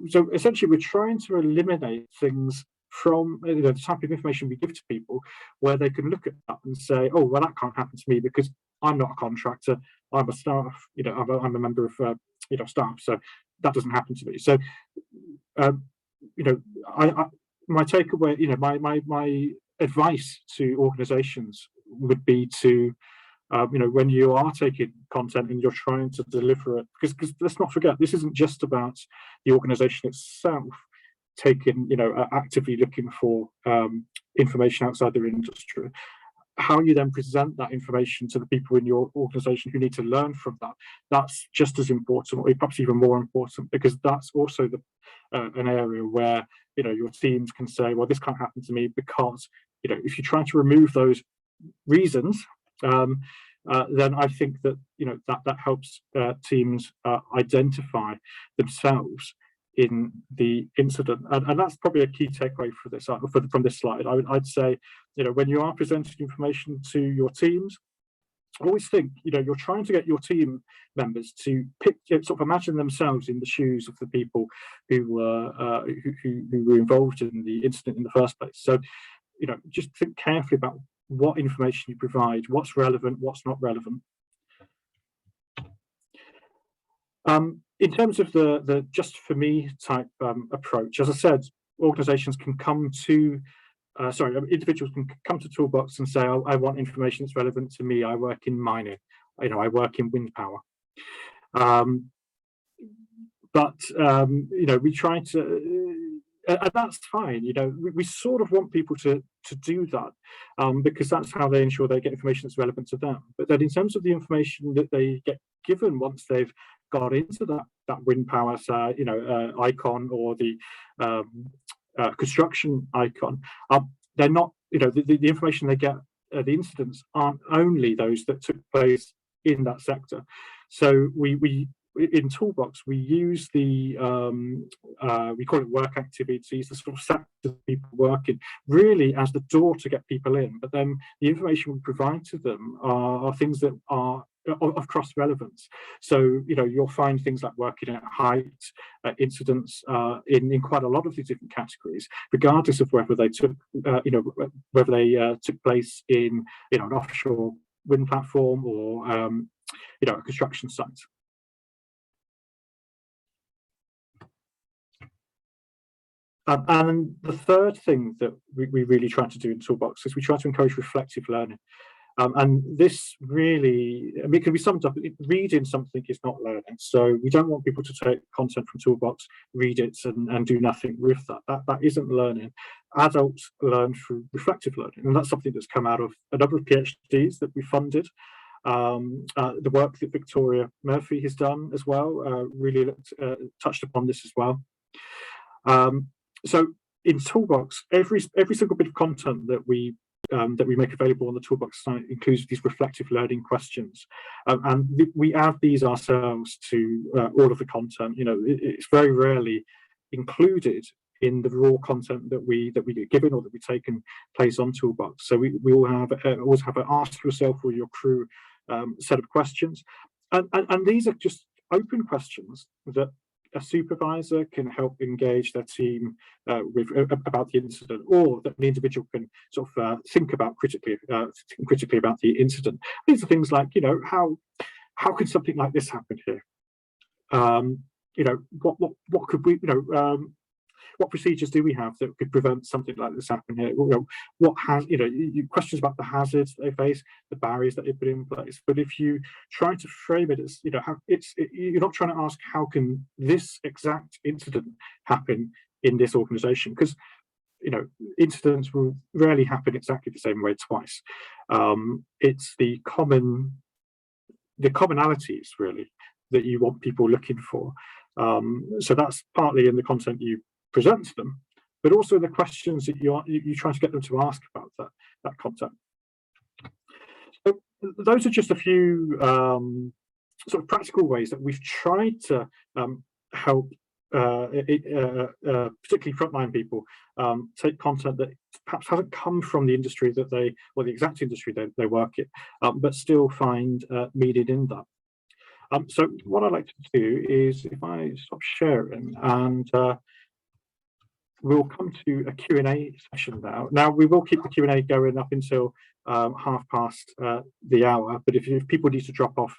so essentially we're trying to eliminate things from the type of information we give to people where they can look at that and say, oh well, that can't happen to me because I'm not a contractor, I'm a staff, I'm a member of staff, so that doesn't happen to me. So my takeaway, my advice to organizations would be to when you are taking content and you're trying to deliver it, because let's not forget, this isn't just about the organization itself taking, actively looking for information outside their industry. How you then present that information to the people in your organization who need to learn from that, that's just as important, or perhaps even more important, because that's also an area where your teams can say, well, this can't happen to me because if you try to remove those reasons, then I think that that helps teams identify themselves in the incident, and that's probably a key takeaway for this from this slide. I'd say, when you are presenting information to your teams, always think, you're trying to get your team members to sort of imagine themselves in the shoes of the people who were involved in the incident in the first place. So, just think carefully about what information you provide, what's relevant, what's not relevant. In terms of the just for me type approach, as I said, organizations can come to, individuals can come to Toolbox and say, oh, I want information that's relevant to me. I work in mining, I work in wind power. We try to, and that's fine. We sort of want people to do that because that's how they ensure they get information that's relevant to them. But then in terms of the information that they get given once they've got into that wind power, icon, or the construction icon, they're not, the information they get, the incidents aren't only those that took place in that sector. So we in Toolbox, we use the we call it work activities, the sort of sector people work in, really as the door to get people in. But then the information we provide to them are things that are of cross relevance. So you'll find things like working at height, incidents in quite a lot of these different categories, regardless of whether they took took place in an offshore wind platform or a construction site. And the third thing that we really try to do in Toolbox is we try to encourage reflective learning. And this really, it can be summed up, reading something is not learning. So we don't want people to take content from Toolbox, read it and do nothing with that. That isn't learning. Adults learn through reflective learning. And that's something that's come out of a number of PhDs that we funded. The work that Victoria Murphy has done as well, really touched upon this as well. So in Toolbox, every single bit of content that we make available on the Toolbox site includes these reflective learning questions, and we add these ourselves to all of the content. It's very rarely included in the raw content that we get given or that we take and place on Toolbox. So we all always have an ask yourself or your crew set of questions, and these are just open questions that a supervisor can help engage their team with about the incident, or that the individual can sort of think about critically about the incident. These are things like, how could something like this happen here? What could we, what procedures do we have that could prevent something like this happening here? Questions about the hazards they face, the barriers that they put in place. But if you try to frame it as, you're not trying to ask how can this exact incident happen in this organization, because incidents will rarely happen exactly the same way twice. It's the commonalities really that you want people looking for. So that's partly in the content you present to them, but also the questions that you try to get them to ask about that content. So those are just a few sort of practical ways that we've tried to help particularly frontline people, take content that perhaps hasn't come from the industry that they, or the exact industry they work in, but still find meaning in that. So what I'd like to do is, if I stop sharing, and we'll come to a Q&A session now. Now, we will keep the Q&A going up until past the hour, but if people need to drop off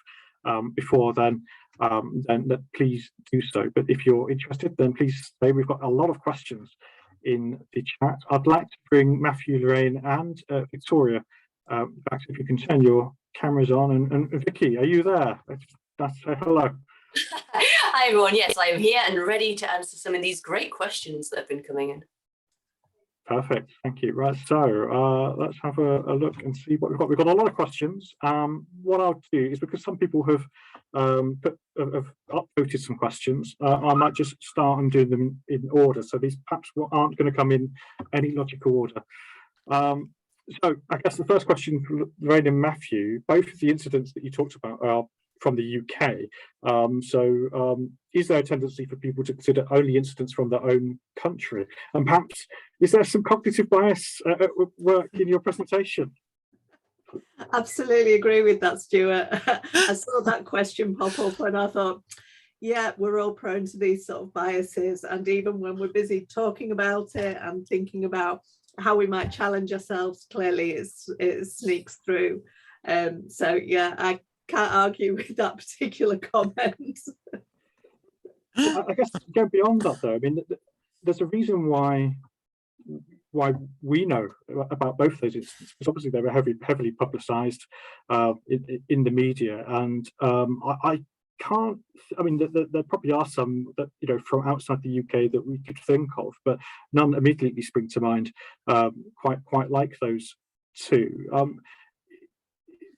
before then please do so. But if you're interested, then please stay. We've got a lot of questions in the chat. I'd like to bring Matthew, Lorraine, and Victoria back. If you can turn your cameras on, and Vicky, are you there? That's hello. Hi everyone. Yes, I am here and ready to answer some of these great questions that have been coming in. Perfect, thank you. Right, so let's have a look and see what we've got. We've got a lot of questions. What I'll do is, because some people have upvoted some questions, I might just start and do them in order. So these perhaps aren't going to come in any logical order. So I guess the first question from Lorraine and Matthew, both of the incidents that you talked about are from the UK. Is there a tendency for people to consider only incidents from their own country? And perhaps, is there some cognitive bias at work in your presentation? Absolutely agree with that, Stuart. I saw that question pop up and I thought, yeah, we're all prone to these sort of biases. And even when we're busy talking about it and thinking about how we might challenge ourselves, clearly it sneaks through. So yeah, I can't argue with that particular comment. I guess to go beyond that, though, I mean, there's a reason why we know about both those instances, because obviously they were heavily publicised in the media, and I can't. I mean, there probably are some that, you know, from outside the UK that we could think of, but none immediately spring to mind quite like those two.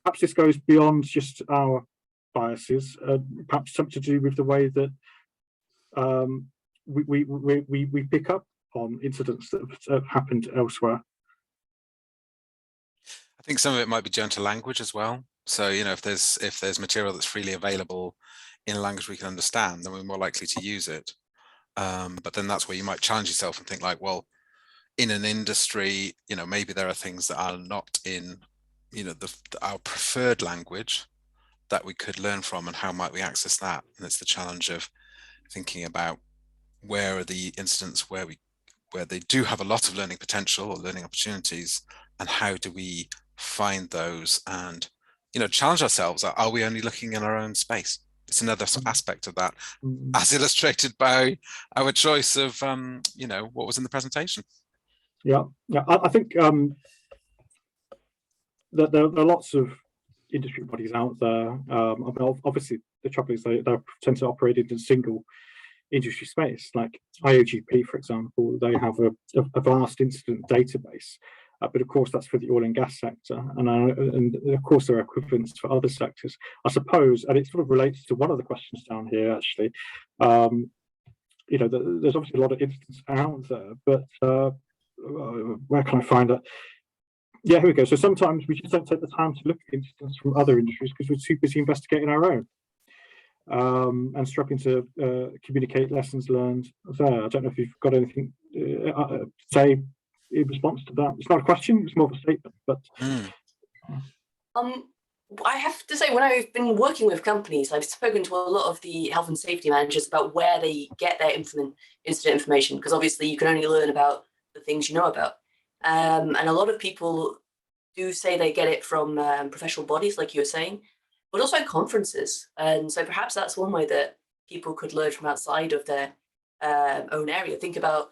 Perhaps this goes beyond just our biases, perhaps something to do with the way that we pick up on incidents that have happened elsewhere. I think some of it might be down to language as well. So, you know, if there's material that's freely available in a language we can understand, then we're more likely to use it. But then that's where you might challenge yourself and think like, well, in an industry, you know, maybe there are things that are not in, you know, our preferred language that we could learn from, and how might we access that? And it's the challenge of thinking about where are the incidents where they do have a lot of learning potential or learning opportunities, and how do we find those and, you know, challenge ourselves. Are we only looking in our own space? It's another aspect of that, as illustrated by our choice of, you know, what was in the presentation. Yeah, I think that there are lots of industry bodies out there. I mean, obviously, the trouble is they tend to operate in a single industry space. Like IOGP, for example, they have a vast incident database, but of course that's for the oil and gas sector, and of course there are equivalents for other sectors, I suppose. And it sort of relates to one of the questions down here, actually. You know, there's obviously a lot of incidents out there, but where can I find that? Yeah, here we go. So sometimes we just don't take the time to look at incidents from other industries because we're too busy investigating our own, and struggling to communicate lessons learned there. I don't know if you've got anything to say in response to that. It's not a question, it's more of a statement. But I have to say, when I've been working with companies, I've spoken to a lot of the health and safety managers about where they get their incident information, because obviously you can only learn about the things you know about. And a lot of people do say they get it from professional bodies, like you were saying, but also conferences. And so perhaps that's one way that people could learn from outside of their own area. Think about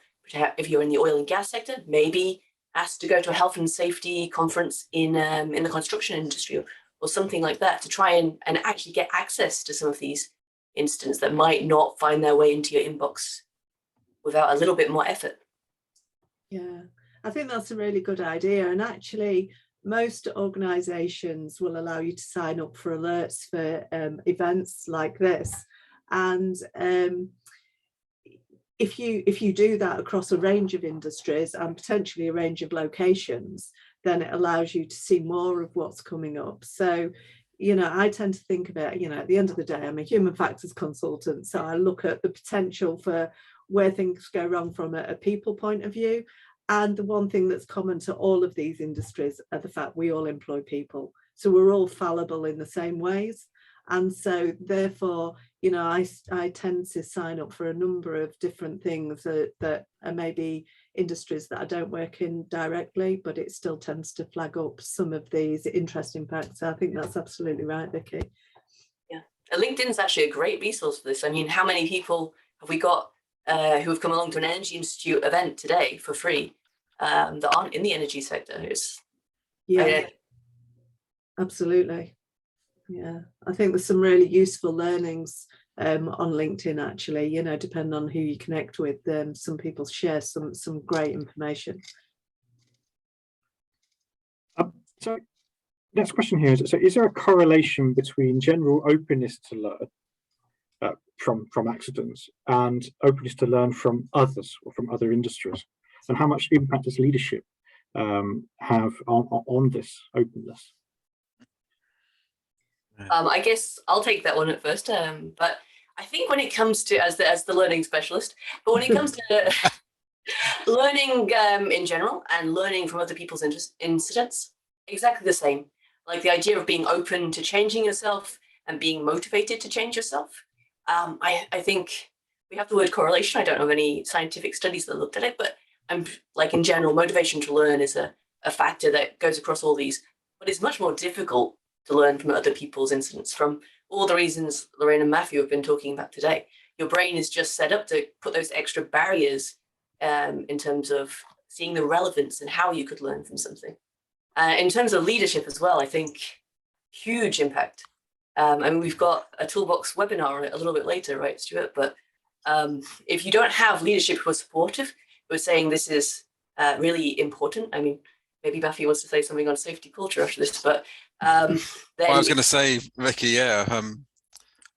if you're in the oil and gas sector, maybe ask to go to a health and safety conference in the construction industry or something like that, to try and actually get access to some of these incidents that might not find their way into your inbox without a little bit more effort. Yeah, I think that's a really good idea. And actually, most organisations will allow you to sign up for alerts for events like this. And if you do that across a range of industries and potentially a range of locations, then it allows you to see more of what's coming up. So you know, I tend to think about, you know, at the end of the day, I'm a human factors consultant, so I look at the potential for where things go wrong from a people point of view. And the one thing that's common to all of these industries are the fact we all employ people. So we're all fallible in the same ways. And so therefore, you know, I tend to sign up for a number of different things that are maybe industries that I don't work in directly, but it still tends to flag up some of these interesting facts. So I think that's absolutely right, Vicky. Yeah, LinkedIn is actually a great resource for this. I mean, how many people have we got who have come along to an Energy Institute event today for free that aren't in the energy sector? Absolutely. Yeah, I think there's some really useful learnings on LinkedIn, actually, you know, depending on who you connect with. Some people share some great information. So next question here is, so is there a correlation between general openness to learn from accidents and openness to learn from others or from other industries? And how much impact does leadership have on this openness? I guess I'll take that one at first. But I think when it comes to, as the learning specialist, but when it comes to learning in general and learning from other people's incidents, exactly the same. Like the idea of being open to changing yourself and being motivated to change yourself. I think we have the word correlation. I don't know of any scientific studies that looked at it, but I'm like in general, motivation to learn is a factor that goes across all these, but it's much more difficult to learn from other people's incidents, from all the reasons Lorraine and Matthew have been talking about today. Your brain is just set up to put those extra barriers in terms of seeing the relevance and how you could learn from something. In terms of leadership as well, I think huge impact. I mean, we've got a Toolbox webinar on it a little bit later, right, Stuart? But if you don't have leadership who are supportive, who are saying this is really important, I mean, maybe Matthew wants to say something on safety culture after this, but then well, I was going to say, Vicky, yeah,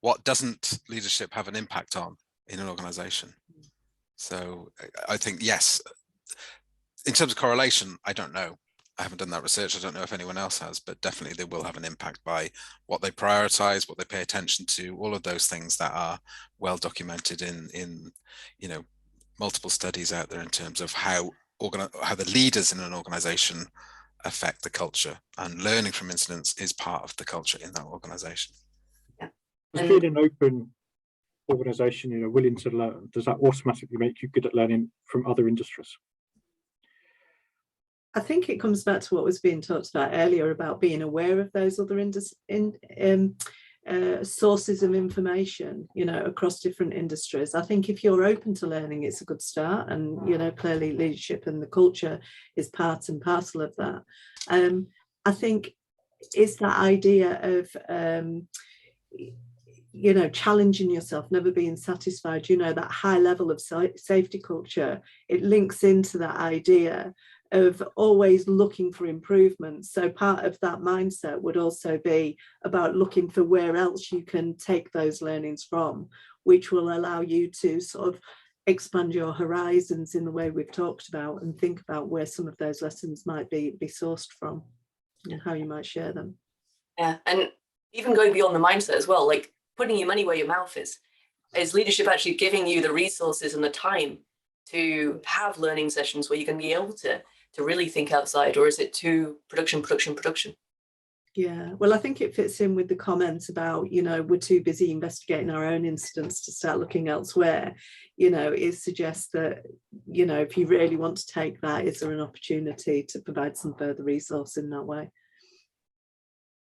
what doesn't leadership have an impact on in an organization? So I think, yes, in terms of correlation, I don't know. I haven't done that research. I don't know if anyone else has, but definitely they will have an impact by what they prioritize, what they pay attention to, all of those things that are well documented in you know, multiple studies out there in terms of how the leaders in an organization affect the culture, and learning from incidents is part of the culture in that organization. Yeah. Does being an open organization, you know, willing to learn, does that automatically make you good at learning from other industries? I think it comes back to what was being talked about earlier about being aware of those other sources of information, you know, across different industries. I think if you're open to learning, it's a good start, and you know, clearly leadership and the culture is part and parcel of that. I think it's that idea of you know, challenging yourself, never being satisfied, you know, that high level of safety culture. It links into that idea of always looking for improvements. So part of that mindset would also be about looking for where else you can take those learnings from, which will allow you to sort of expand your horizons in the way we've talked about, and think about where some of those lessons might be sourced from and how you might share them. Yeah, and even going beyond the mindset as well, like putting your money where your mouth is leadership actually giving you the resources and the time to have learning sessions where you can be able to really think outside, or is it too production? Yeah, well, I think it fits in with the comments about, you know, we're too busy investigating our own incidents to start looking elsewhere. You know, it suggests that, you know, if you really want to take that, is there an opportunity to provide some further resource in that way?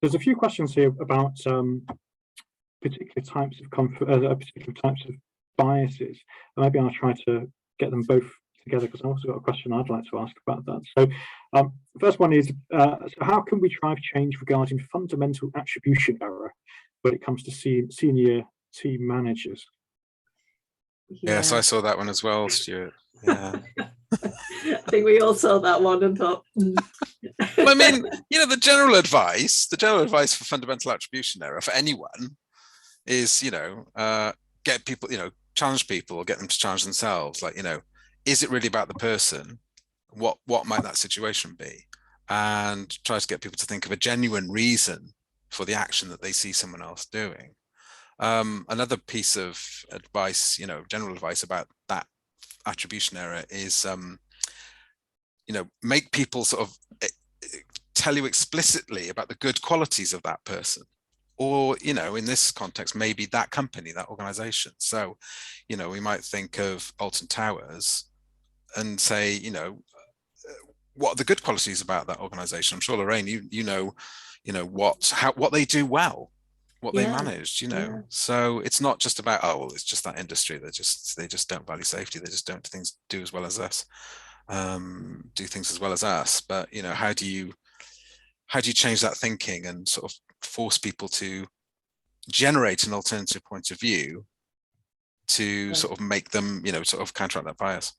There's a few questions here about particular types of biases. Maybe I'll try to get them both together, because I've also got a question I'd like to ask about that. So the first one is, so how can we drive change regarding fundamental attribution error when it comes to senior team managers? Yeah, so I saw that one as well, Stuart. Yeah. I think we all saw that one and thought. Well, I mean, you know, the general advice for fundamental attribution error for anyone is, you know, get people, you know, challenge people or get them to challenge themselves. Like, you know, is it really about the person? What might that situation be? And try to get people to think of a genuine reason for the action that they see someone else doing. Another piece of advice, general advice about that attribution error is, make people sort of tell you explicitly about the good qualities of that person. Or, in this context, maybe that company, that organization. So, we might think of Alton Towers and say, what are the good qualities about that organization? I'm sure, Lorraine, you know what they do well, what they managed, So it's not just about, oh, well, it's just that industry. They just don't value safety. They just don't do as well as us, do things as well as us. But, how do you change that thinking and sort of force people to generate an alternative point of view to sort of make them, sort of counteract that bias?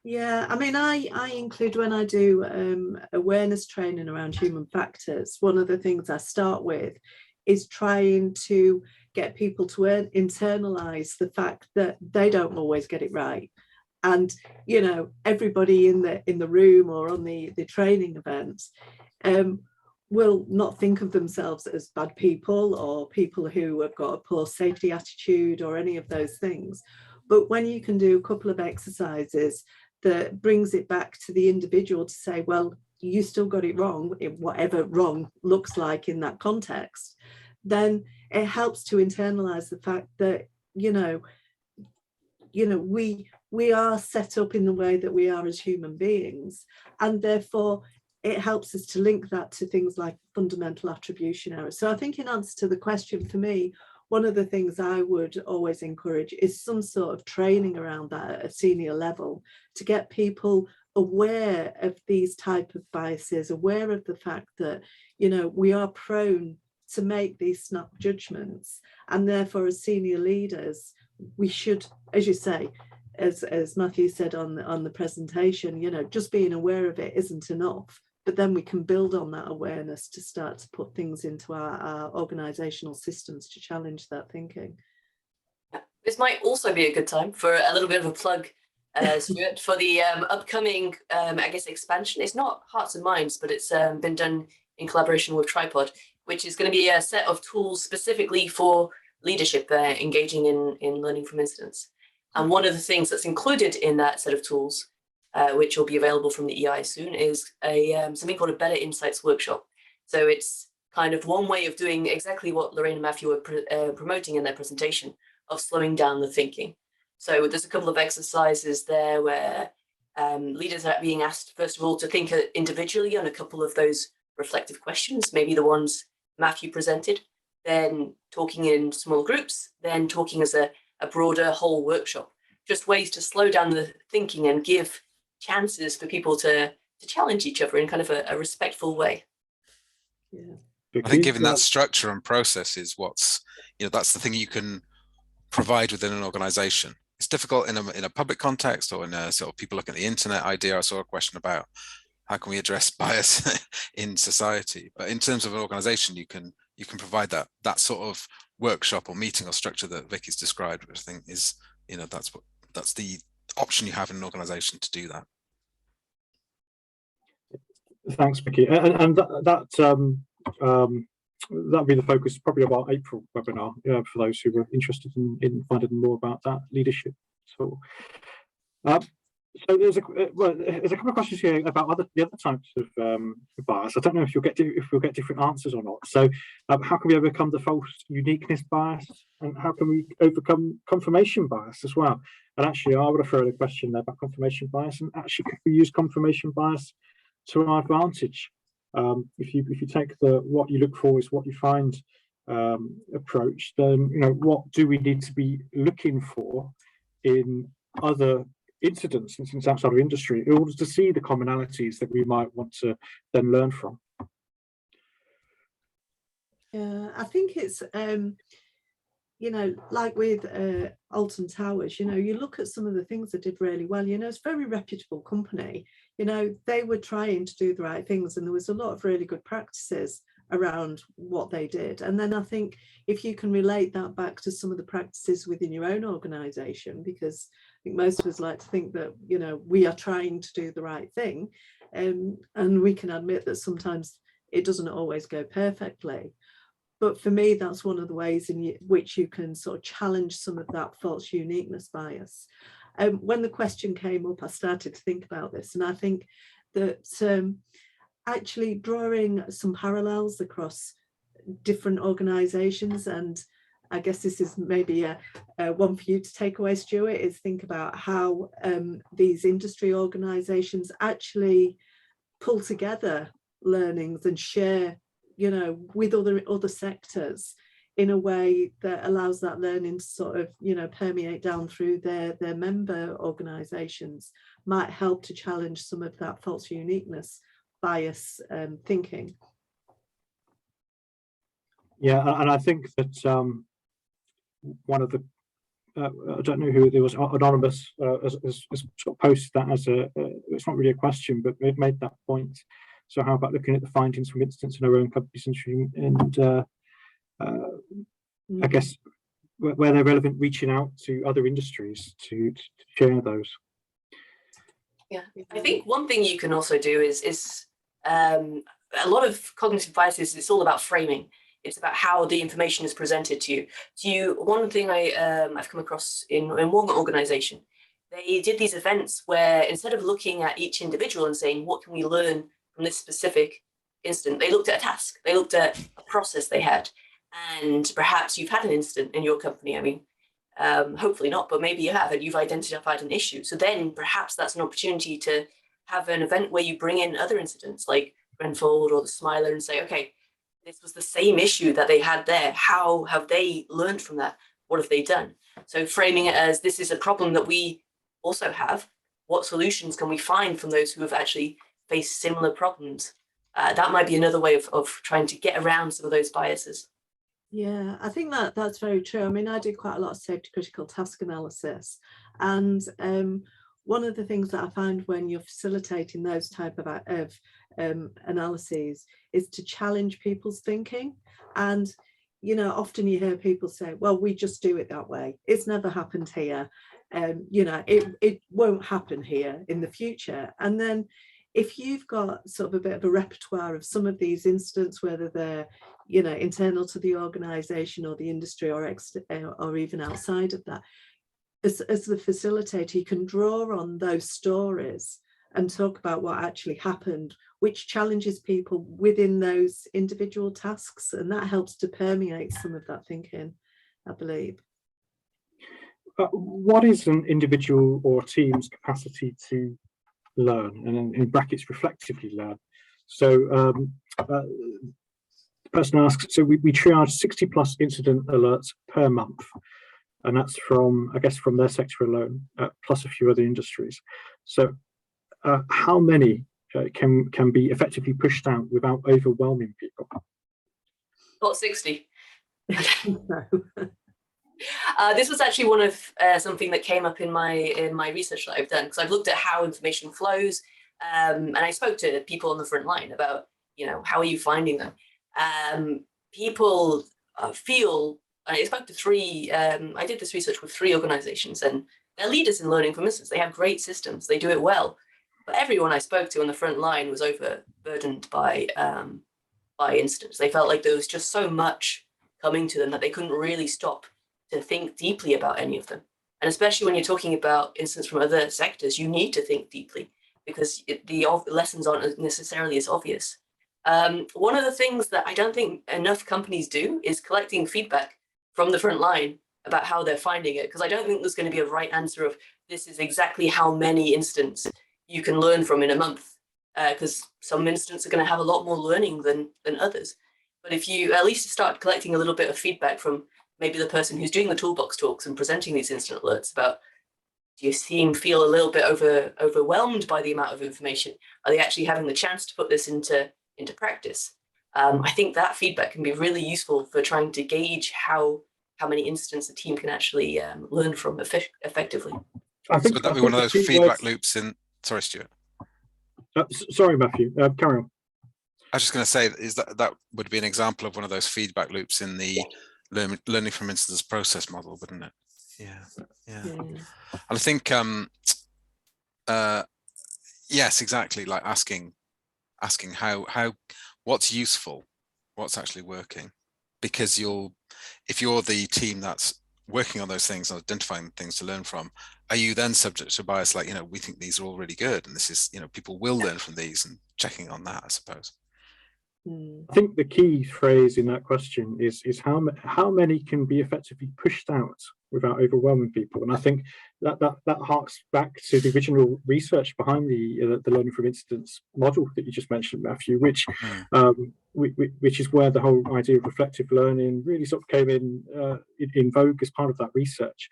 Yeah, I mean, I include, when I do awareness training around human factors, one of the things I start with is trying to get people to internalize the fact that they don't always get it right. And, everybody in the room or on the training events will not think of themselves as bad people or people who have got a poor safety attitude or any of those things. But when you can do a couple of exercises that brings it back to the individual to say, well, you still got it wrong, whatever wrong looks like in that context, then it helps to internalize the fact that, we are set up in the way that we are as human beings, and therefore it helps us to link that to things like fundamental attribution error. So I think, in answer to the question, for me, one of the things I would always encourage is some sort of training around that at a senior level, to get people aware of these type of biases, aware of the fact that, we are prone to make these snap judgments, and therefore as senior leaders, we should, as you say, as Matthew said on the presentation, just being aware of it isn't enough. But then we can build on that awareness to start to put things into our organisational systems to challenge that thinking. This might also be a good time for a little bit of a plug, Stuart, for the upcoming, expansion. It's not Hearts and Minds, but it's been done in collaboration with Tripod, which is going to be a set of tools specifically for leadership engaging in learning from incidents. And one of the things that's included in that set of tools, which will be available from the EI soon, is something called a Better Insights Workshop. So it's kind of one way of doing exactly what Lorraine and Matthew were promoting in their presentation, of slowing down the thinking. So there's a couple of exercises there where leaders are being asked, first of all, to think individually on a couple of those reflective questions, maybe the ones Matthew presented, then talking in small groups, then talking as a broader whole workshop. Just ways to slow down the thinking and give chances for people to challenge each other in kind of a respectful way. Yeah. I think given that structure and process is what's, that's the thing you can provide within an organization. It's difficult in a public context, or in a sort of people looking at the internet idea. I saw a question about how can we address bias in society, but in terms of an organization, you can provide that sort of workshop or meeting or structure that Vicky's described, which I think is, that's the option you have in an organization to do that. Thanks, Vicky. And that'll be the focus probably of our April webinar, for those who are interested in finding more about that leadership. So there's a couple of questions here about the other types of bias. I don't know if we'll get different answers or not. So how can we overcome the false uniqueness bias, and how can we overcome confirmation bias as well? And actually, I would have thrown a question there about confirmation bias, and actually, could we use confirmation bias to our advantage? If you take the what you look for is what you find approach, then what do we need to be looking for in other incidents outside of industry in order to see the commonalities that we might want to then learn from? Yeah, I think it's like with Alton Towers, you look at some of the things that did really well. It's a very reputable company. They were trying to do the right things, and there was a lot of really good practices around what they did. And then I think if you can relate that back to some of the practices within your own organization, because I think most of us like to think that, we are trying to do the right thing, and we can admit that sometimes it doesn't always go perfectly. but for me, that's one of the ways in which you can sort of challenge some of that false uniqueness bias. When the question came up, I started to think about this, and I think that actually drawing some parallels across different organisations, and I guess this is maybe a one for you to take away, Stuart, is think about how these industry organisations actually pull together learnings and share, you know, with other sectors in a way that allows that learning to sort of, you know, permeate down through their member organisations, might help to challenge some of that false uniqueness bias thinking. Yeah, and I think that one of the I don't know who, there was anonymous has sort of posted that as a it's not really a question, but they've made that point. So how about looking at the findings from instance in our own companies and I guess where they're relevant, reaching out to other industries to share those. Yeah, I think one thing you can also do is a lot of cognitive biases, it's all about framing. It's about how the information is presented to you. One thing I've come across in one organization, they did these events where instead of looking at each individual and saying, what can we learn from this specific incident, they looked at a task, they looked at a process they had. And perhaps you've had an incident in your company. I mean, hopefully not, but maybe you have, and you've identified an issue. So then perhaps that's an opportunity to have an event where you bring in other incidents like Grenfold or the Smiler and say, okay, this was the same issue that they had there. How have they learned from that? What have they done? So framing it as this is a problem that we also have. What solutions can we find from those who have actually faced similar problems? That might be another way of trying to get around some of those biases. Yeah, I think that's very true. I mean, I do quite a lot of safety critical task analysis, and one of the things that I find when you're facilitating those type of analyses is to challenge people's thinking. And you know, often you hear people say, well, we just do it that way, it's never happened here, you know, it won't happen here in the future. And then if you've got sort of a bit of a repertoire of some of these incidents, whether they're, you know, internal to the organization or the industry or even outside of that, as the facilitator, you can draw on those stories and talk about what actually happened, which challenges people within those individual tasks, and that helps to permeate some of that thinking, I believe. What is an individual or team's capacity to learn, and in brackets reflectively learn? So the person asks, so we triage 60 plus incident alerts per month, and that's from, I guess, from their sector alone, plus a few other industries. So how many can be effectively pushed out without overwhelming people? About 60. This was actually one of something that came up in my research that I've done, because I've looked at how information flows, and I spoke to people on the front line about, you know, how are you finding them? People feel, I spoke to three, I did this research with 3 organizations, and they're leaders in learning from incidents. They have great systems, they do it well, but everyone I spoke to on the front line was overburdened by incidents. They felt like there was just so much coming to them that they couldn't really stop to think deeply about any of them. And especially when you're talking about incidents from other sectors, you need to think deeply, because the lessons aren't necessarily as obvious. One of the things that I don't think enough companies do is collecting feedback from the front line about how they're finding it, because I don't think there's going to be a right answer of this is exactly how many incidents you can learn from in a month, because some incidents are going to have a lot more learning than others. But if you at least start collecting a little bit of feedback from maybe the person who's doing the toolbox talks and presenting these incident alerts about, do you feel a little bit overwhelmed by the amount of information? Are they actually having the chance to put this into practice? I think that feedback can be really useful for trying to gauge how many incidents a team can actually learn from effectively. I think so would that be one of those feedback loops in, sorry, Stuart. Sorry, Matthew, carry on. I was just going to say, is that would be an example of one of those feedback loops in the learning from incidents process model, wouldn't it? Yeah. And I think yes, exactly, like asking how what's useful, what's actually working. because if you're the team that's working on those things and identifying things to learn from, are you then subject to bias like, we think these are all really good and this is, people will learn from these, and checking on that, I suppose. I think the key phrase in that question is how many can be effectively pushed out without overwhelming people, and I think that harks back to the original research behind the learning from incidents model that you just mentioned, Matthew, which is where the whole idea of reflective learning really sort of came in vogue as part of that research,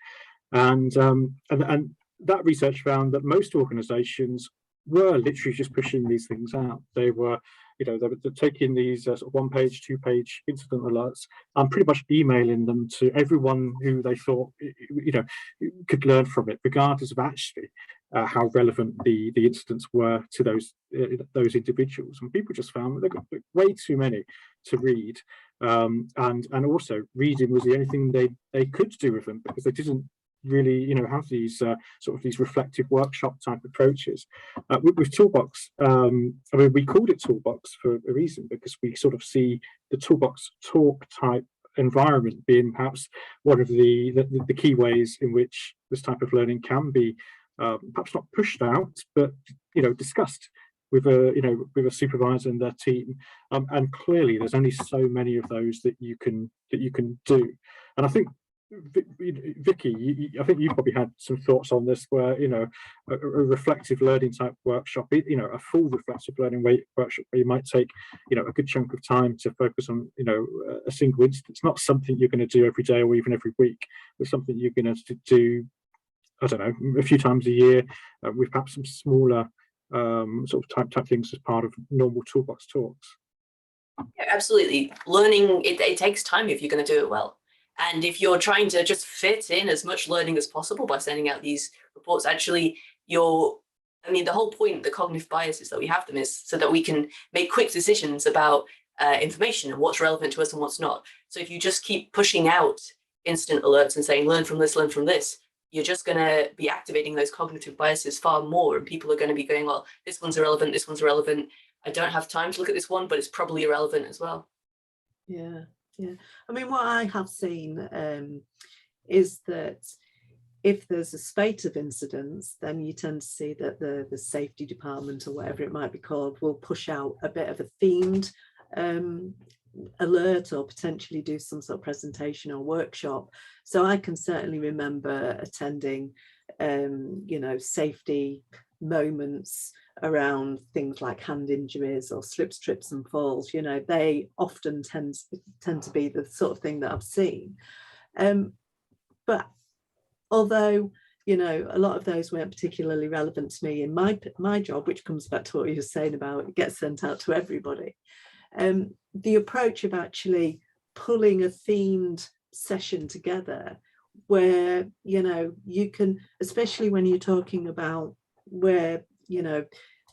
and that research found that most organisations were literally just pushing these things out. They were taking these sort of 1-page, 2-page incident alerts and pretty much emailing them to everyone who they thought could learn from it, regardless of actually how relevant the incidents were to those individuals. And people just found that they got way too many to read, and also reading was the only thing they could do with them, because they didn't really have these sort of these reflective workshop type approaches. With Toolbox, we called it Toolbox for a reason, because we sort of see the Toolbox talk type environment being perhaps one of the key ways in which this type of learning can be perhaps not pushed out, but discussed with a supervisor and their team, and clearly there's only so many of those that you can do. And I think, Vicky, I think you've probably had some thoughts on this, where a reflective learning type workshop, a full reflective learning workshop where you might take a good chunk of time to focus on a single instance, not something you're going to do every day or even every week, but something you're going to do, I don't know, a few times a year, with perhaps some smaller sort of type things as part of normal Toolbox talks. Yeah, absolutely. Learning, it takes time if you're going to do it well. And if you're trying to just fit in as much learning as possible by sending out these reports, actually, the whole point, the cognitive biases that we have them is so that we can make quick decisions about information and what's relevant to us and what's not. So if you just keep pushing out incident alerts and saying, learn from this, you're just going to be activating those cognitive biases far more. And people are going to be going, well, this one's irrelevant. I don't have time to look at this one, but it's probably irrelevant as well. Yeah. I mean, what I have seen is that if there's a spate of incidents, then you tend to see that the safety department, or whatever it might be called, will push out a bit of a themed alert, or potentially do some sort of presentation or workshop. So I can certainly remember attending safety moments around things like hand injuries or slips, trips and falls. They often tend to be the sort of thing that I've seen, but although a lot of those weren't particularly relevant to me in my job, which comes back to what you were saying about it gets sent out to everybody, the approach of actually pulling a themed session together where you can, especially when you're talking about where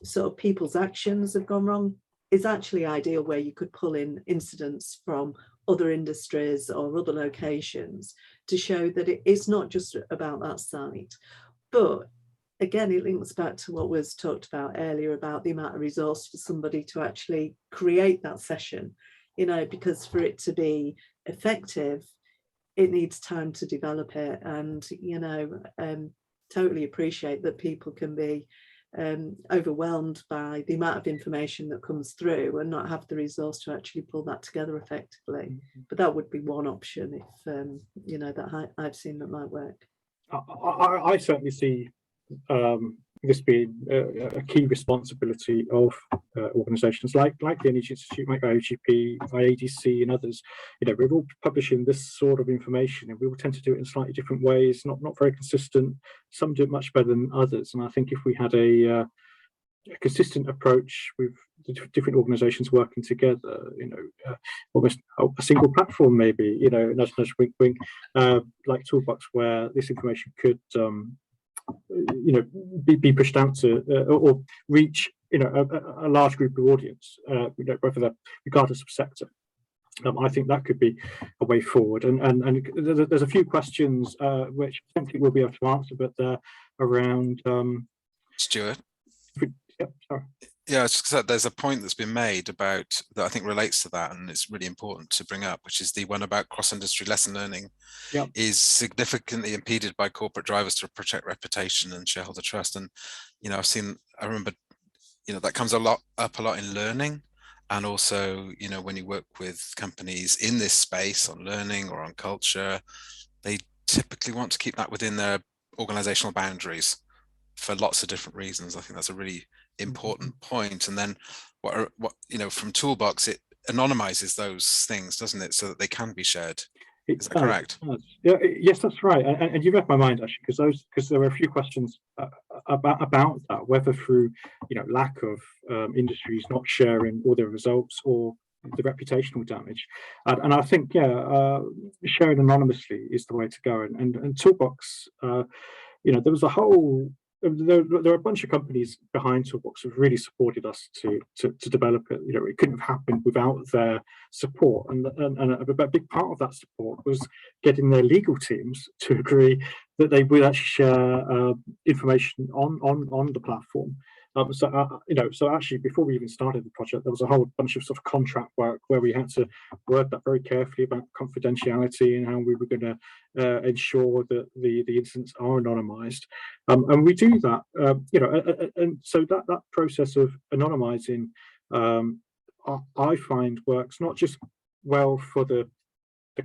sort of people's actions have gone wrong, is actually ideal, where you could pull in incidents from other industries or other locations to show that it's not just about that site. But again, it links back to what was talked about earlier about the amount of resource for somebody to actually create that session, because for it to be effective, it needs time to develop it. And totally appreciate that people can be overwhelmed by the amount of information that comes through and not have the resource to actually pull that together effectively. But that would be one option if that I've seen that might work. I certainly see this being a key responsibility of organisations like the Energy Institute, like IOGP, IADC and others. We're all publishing this sort of information, and we will tend to do it in slightly different ways, not very consistent. Some do it much better than others, and I think if we had a consistent approach with the different organisations working together, almost a single platform, maybe, nudge, wink, wink, like Toolbox, where this information could be pushed out to or reach a large group of audience, regardless of sector. I think that could be a way forward. And there's a few questions which I don't think we'll be able to answer, but they're around. Stuart. Sorry. Yeah, I was just gonna say, there's a point that's been made about that I think relates to that, and it's really important to bring up, which is the one about cross-industry lesson learning Yep. is significantly impeded by corporate drivers to protect reputation and shareholder trust. And I remember, that comes up a lot in learning, and also, when you work with companies in this space on learning or on culture, they typically want to keep that within their organizational boundaries for lots of different reasons. I think that's a really important point. And then what from Toolbox, it anonymizes those things, doesn't it, so that they can be shared. Is that correct? Yeah, yes, that's right. And you read my mind, actually, because there were a few questions about that, whether through lack of industries not sharing all their results or the reputational damage. And I think sharing anonymously is the way to go. And Toolbox, there was a whole. There are a bunch of companies behind Toolbox who've really supported us to develop it. It couldn't have happened without their support, and a big part of that support was getting their legal teams to agree that they would actually share information on the platform. So actually, before we even started the project, there was a whole bunch of sort of contract work where we had to word that very carefully about confidentiality and how we were going to ensure that the incidents are anonymized. And we do that, and so that process of anonymizing, I find works not just well for the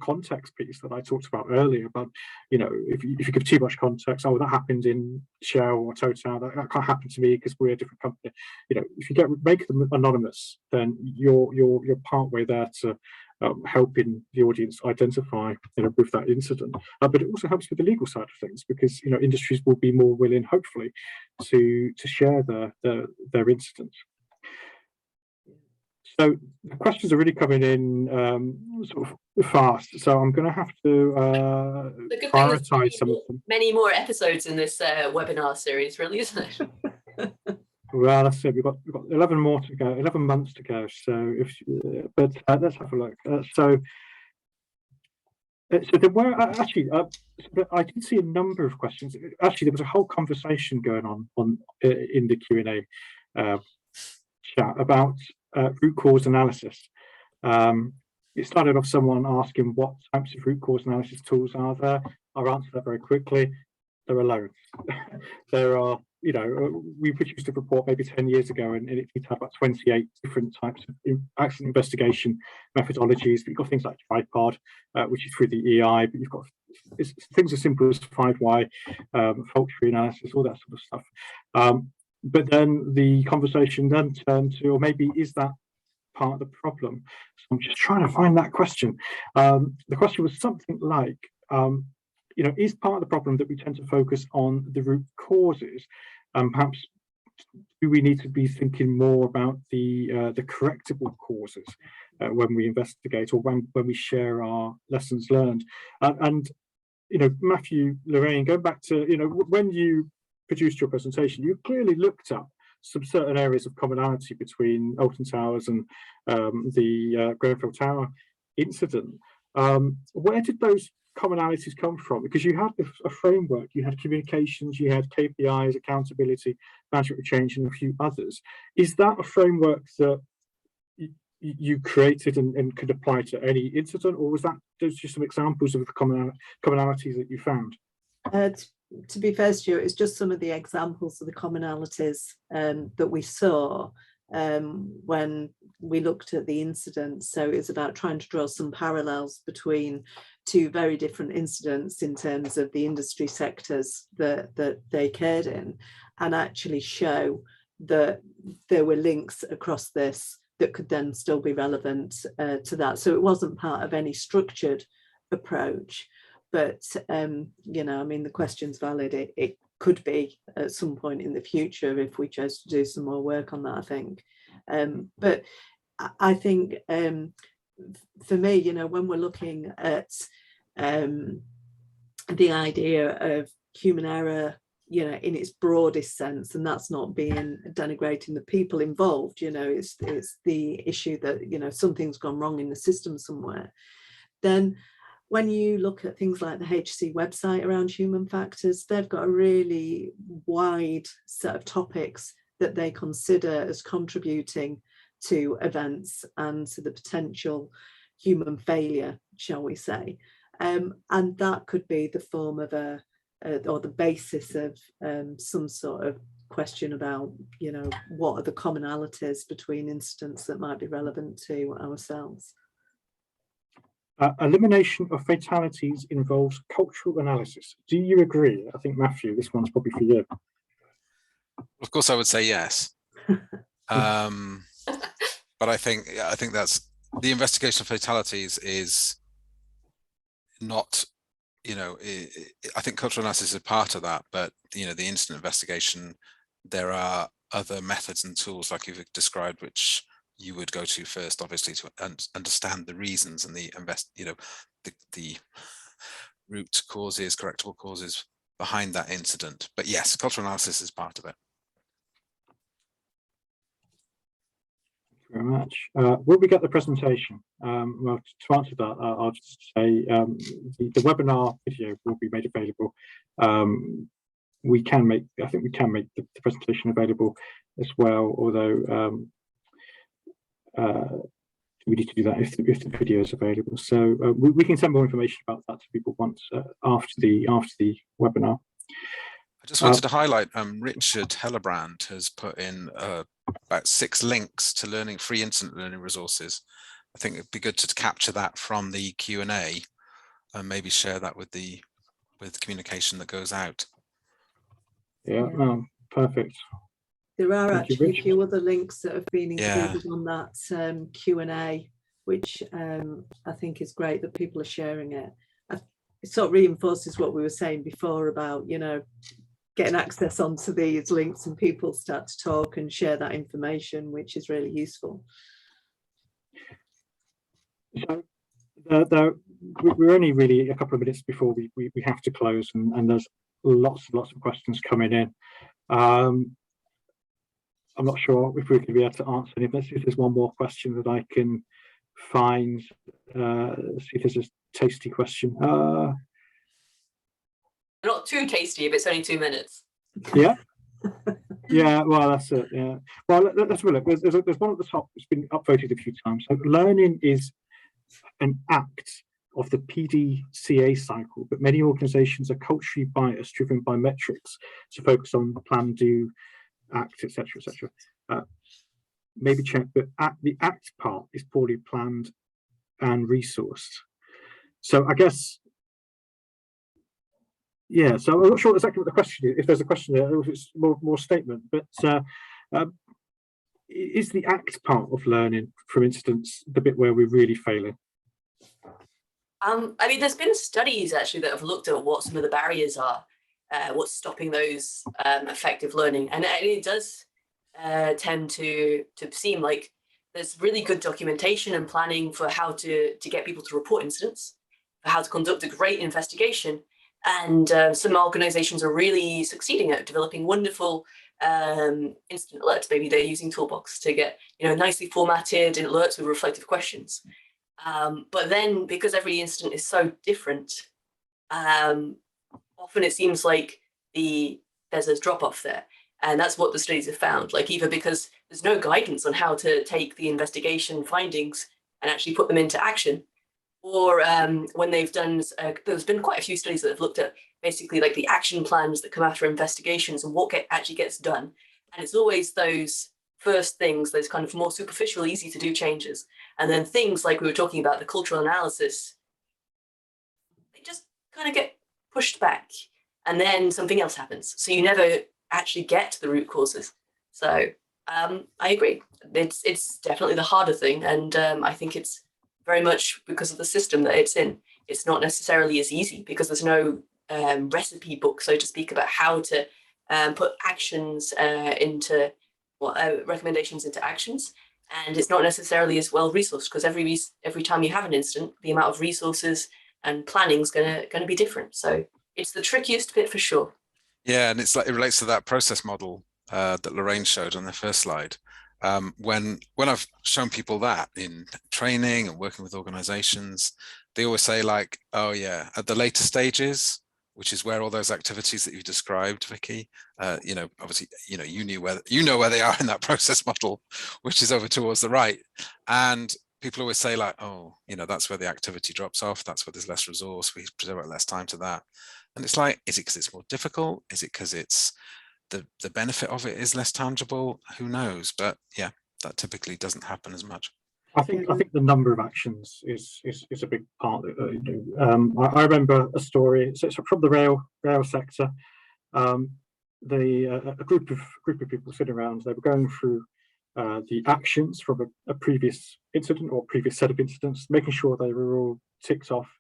context piece that I talked about earlier, but if you give too much context, that happened in Shell or Total, that can't happen to me because we're a different company. If you make them anonymous, then you're part way there to helping the audience identify with that incident. But it also helps with the legal side of things, because industries will be more willing, hopefully, to share their incidents. So the questions are really coming in sort of fast. So I'm going to have to prioritize some of them. Many more episodes in this webinar series, really, isn't it? Well, that's it. We've got 11 more to go, 11 months to go. So but let's have a look. So there were actually, I did see a number of questions. Actually, there was a whole conversation going on in the Q&A chat about root cause analysis. It started off someone asking what types of root cause analysis tools are there. I'll answer that very quickly. There are loads. There are, we produced a report maybe 10 years ago, and it had about 28 different types of accident investigation methodologies. But you've got things like Tripod, which is through the EI, but you've got things as simple as 5Y, fault tree analysis, all that sort of stuff. But then the conversation then turned to, or maybe is that part of the problem? So I'm just trying to find that question. The question was something like, is part of the problem that we tend to focus on the root causes? Perhaps do we need to be thinking more about the correctable causes when we investigate, or when we share our lessons learned? And Matthew, Lorraine, going back to when you produced your presentation, you clearly looked at some certain areas of commonality between Alton Towers and the Grenfell Tower incident. Where did those commonalities come from? Because you had a framework, you had communications, you had KPIs, accountability, management change, and a few others. Is that a framework that you created and could apply to any incident, or was that just some examples of the commonalities that you found? To be fair, Stuart, it's just some of the examples of the commonalities that we saw when we looked at the incident. So it's about trying to draw some parallels between two very different incidents in terms of the industry sectors that they occurred in, and actually show that there were links across this that could then still be relevant to that. So it wasn't part of any structured approach. But, the question's valid. It could be at some point in the future if we chose to do some more work on that, I think. But I think for me, when we're looking at the idea of human error, in its broadest sense, and that's not being denigrating the people involved, it's the issue that, something's gone wrong in the system somewhere, then when you look at things like the HSE website around human factors, they've got a really wide set of topics that they consider as contributing to events and to the potential human failure, shall we say. And that could be the form of or the basis of some sort of question about, you know, what are the commonalities between incidents that might be relevant to ourselves. Elimination of fatalities involves cultural analysis. Do you agree? I think, Matthew, this one's probably for you. Of course, I would say yes. But I think that's the investigation of fatalities is not, you know, I think cultural analysis is a part of that, but, you know, the incident investigation, there are other methods and tools like you've described, which you would go to first, obviously, to understand the reasons and the root causes, correctable causes behind that incident. But yes, cultural analysis is part of it. Very much. Will we get the presentation? Well, to answer that, I'll just say the webinar video will be made available. I think we can make the presentation available as well, although we need to do that if the video is available. So we can send more information about that to people once after the webinar. I just wanted to highlight Richard Hellebrand has put in about 6 links to free incident learning resources. I think it'd be good to capture that from the Q&A and maybe share that with the communication that goes out. Yeah. Oh, perfect. There are actually a few other links that have been included on that Q&A, which I think is great that people are sharing it. It sort of reinforces what we were saying before about, you know, getting access onto these links and people start to talk and share that information, which is really useful. So we're only really a couple of minutes before we have to close, and there's lots of questions coming in. I'm not sure if we're going to be able to answer any of this. If there's one more question that I can find, see if there's a tasty question. Not too tasty if it's only 2 minutes. Yeah. Yeah, well, that's it. Yeah. Well, let's have a look. There's one at the top that's been upvoted a few times. So learning is an act of the PDCA cycle, but many organizations are culturally biased, driven by metrics to focus on plan, do, act, etc., etc. Maybe check that the act part is poorly planned and resourced. So I guess, yeah, so I'm not sure exactly what the question is, if there's a question there, or if it's more statement, but is the act part of learning, for instance, the bit where we're really failing? I mean, there's been studies actually that have looked at what some of the barriers are, what's stopping those effective learning, and it does tend to seem like there's really good documentation and planning for how to get people to report incidents, for how to conduct a great investigation, and some organizations are really succeeding at developing wonderful incident alerts. Maybe they're using Toolbox to get, you know, nicely formatted alerts with reflective questions. But then, because every incident is so different, often it seems like there's a drop-off there. And that's what the studies have found, like either because there's no guidance on how to take the investigation findings and actually put them into action, or when they've done, there's been quite a few studies that have looked at basically like the action plans that come after investigations and what actually gets done. And it's always those first things, those kind of more superficial, easy to do changes. And then things like we were talking about, the cultural analysis, they just kind of get pushed back and then something else happens. So you never actually get to the root causes. So I agree. It's definitely the harder thing. And I think it's very much because of the system that it's in. It's not necessarily as easy because there's no recipe book, so to speak, about how to put actions into recommendations into actions, and it's not necessarily as well resourced because every time you have an incident, the amount of resources and planning is going to be different. So it's the trickiest bit for sure. Yeah, and it's like it relates to that process model that Lorraine showed on the first slide. When I've shown people that in training and working with organizations, they always say like, oh yeah, at the later stages, which is where all those activities that you described, Vicky, you know, obviously, you know where they are in that process model, which is over towards the right. And people always say like, oh, you know, that's where the activity drops off. That's where there's less resource. We devote less time to that. And it's like, is it because it's more difficult? Is it because it's the benefit of it is less tangible? Who knows? But yeah, that typically doesn't happen as much. I think the number of actions is a big part. I remember a story. So it's from the rail sector. A group of people sitting around. They were going through the actions from a previous incident or previous set of incidents, making sure they were all ticked off.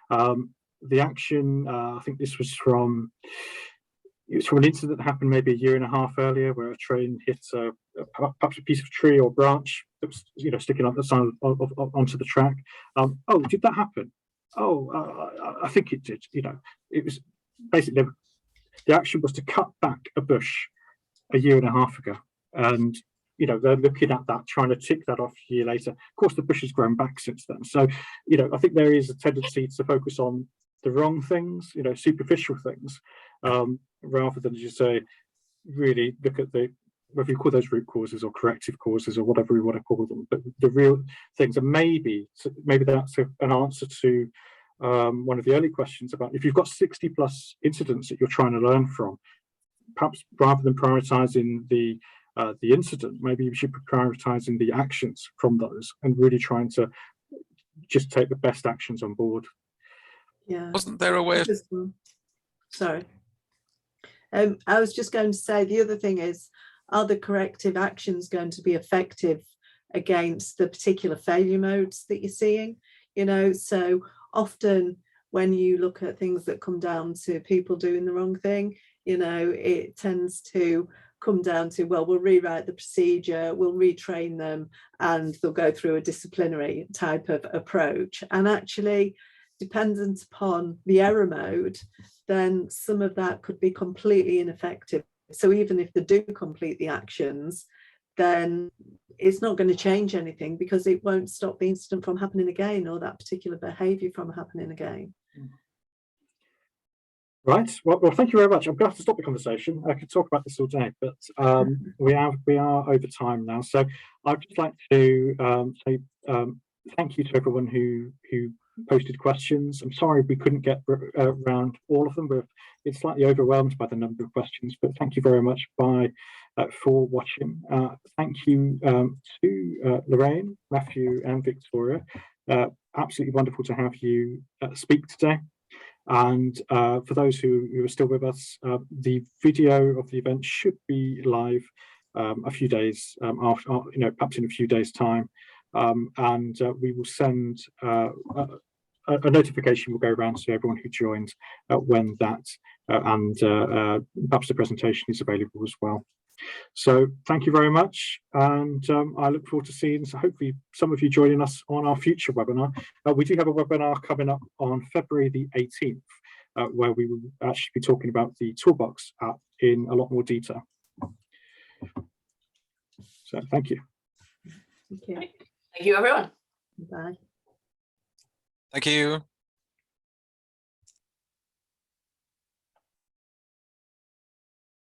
The action, I think this was from an incident that happened maybe a year and a half earlier, where a train hit perhaps a piece of tree or branch that was, you know, sticking on the side onto the track. Oh, did that happen? Oh, I think it did. You know, it was basically the action was to cut back a bush a year and a half ago, and you know, they're looking at that, trying to tick that off a year later. Of course, the bush has grown back since then. So, you know, I think there is a tendency to focus on the wrong things, you know, superficial things, rather than, as you say, really look at whether you call those root causes or corrective causes or whatever we want to call them, but the real things. And maybe that's an answer to one of the early questions about if you've got 60 plus incidents that you're trying to learn from, perhaps rather than prioritizing the incident, maybe you should be prioritizing the actions from those and really trying to just take the best actions on board. Yeah. Wasn't there a way of... Sorry. I was just going to say, the other thing is, are the corrective actions going to be effective against the particular failure modes that you're seeing? You know, so often when you look at things that come down to people doing the wrong thing, you know, it tends to come down to, well, we'll rewrite the procedure, we'll retrain them, and they'll go through a disciplinary type of approach. And actually, dependent upon the error mode, then some of that could be completely ineffective. So even if they do complete the actions, then it's not going to change anything, because it won't stop the incident from happening again, or that particular behaviour from happening again. Right. Well, thank you very much. I'm going to have to stop the conversation. I could talk about this all day, but we are over time now. So I'd just like to say thank you to everyone who posted questions. I'm sorry we couldn't get around all of them. We've been slightly overwhelmed by the number of questions, but thank you very much for watching. Thank you to Lorraine, Matthew and Victoria. Absolutely wonderful to have you speak today. And for those who are still with us, the video of the event should be live a few days after, you know, perhaps in a few days' time. And we will send a notification will go around to everyone who joined when that and perhaps the presentation is available as well. So thank you very much, and I look forward to seeing, so hopefully some of you joining us on our future webinar. We do have a webinar coming up on February the 18th, where we will actually be talking about the Toolbox app in a lot more detail. So thank you. Thank you. Thank you, everyone. Bye. Thank you.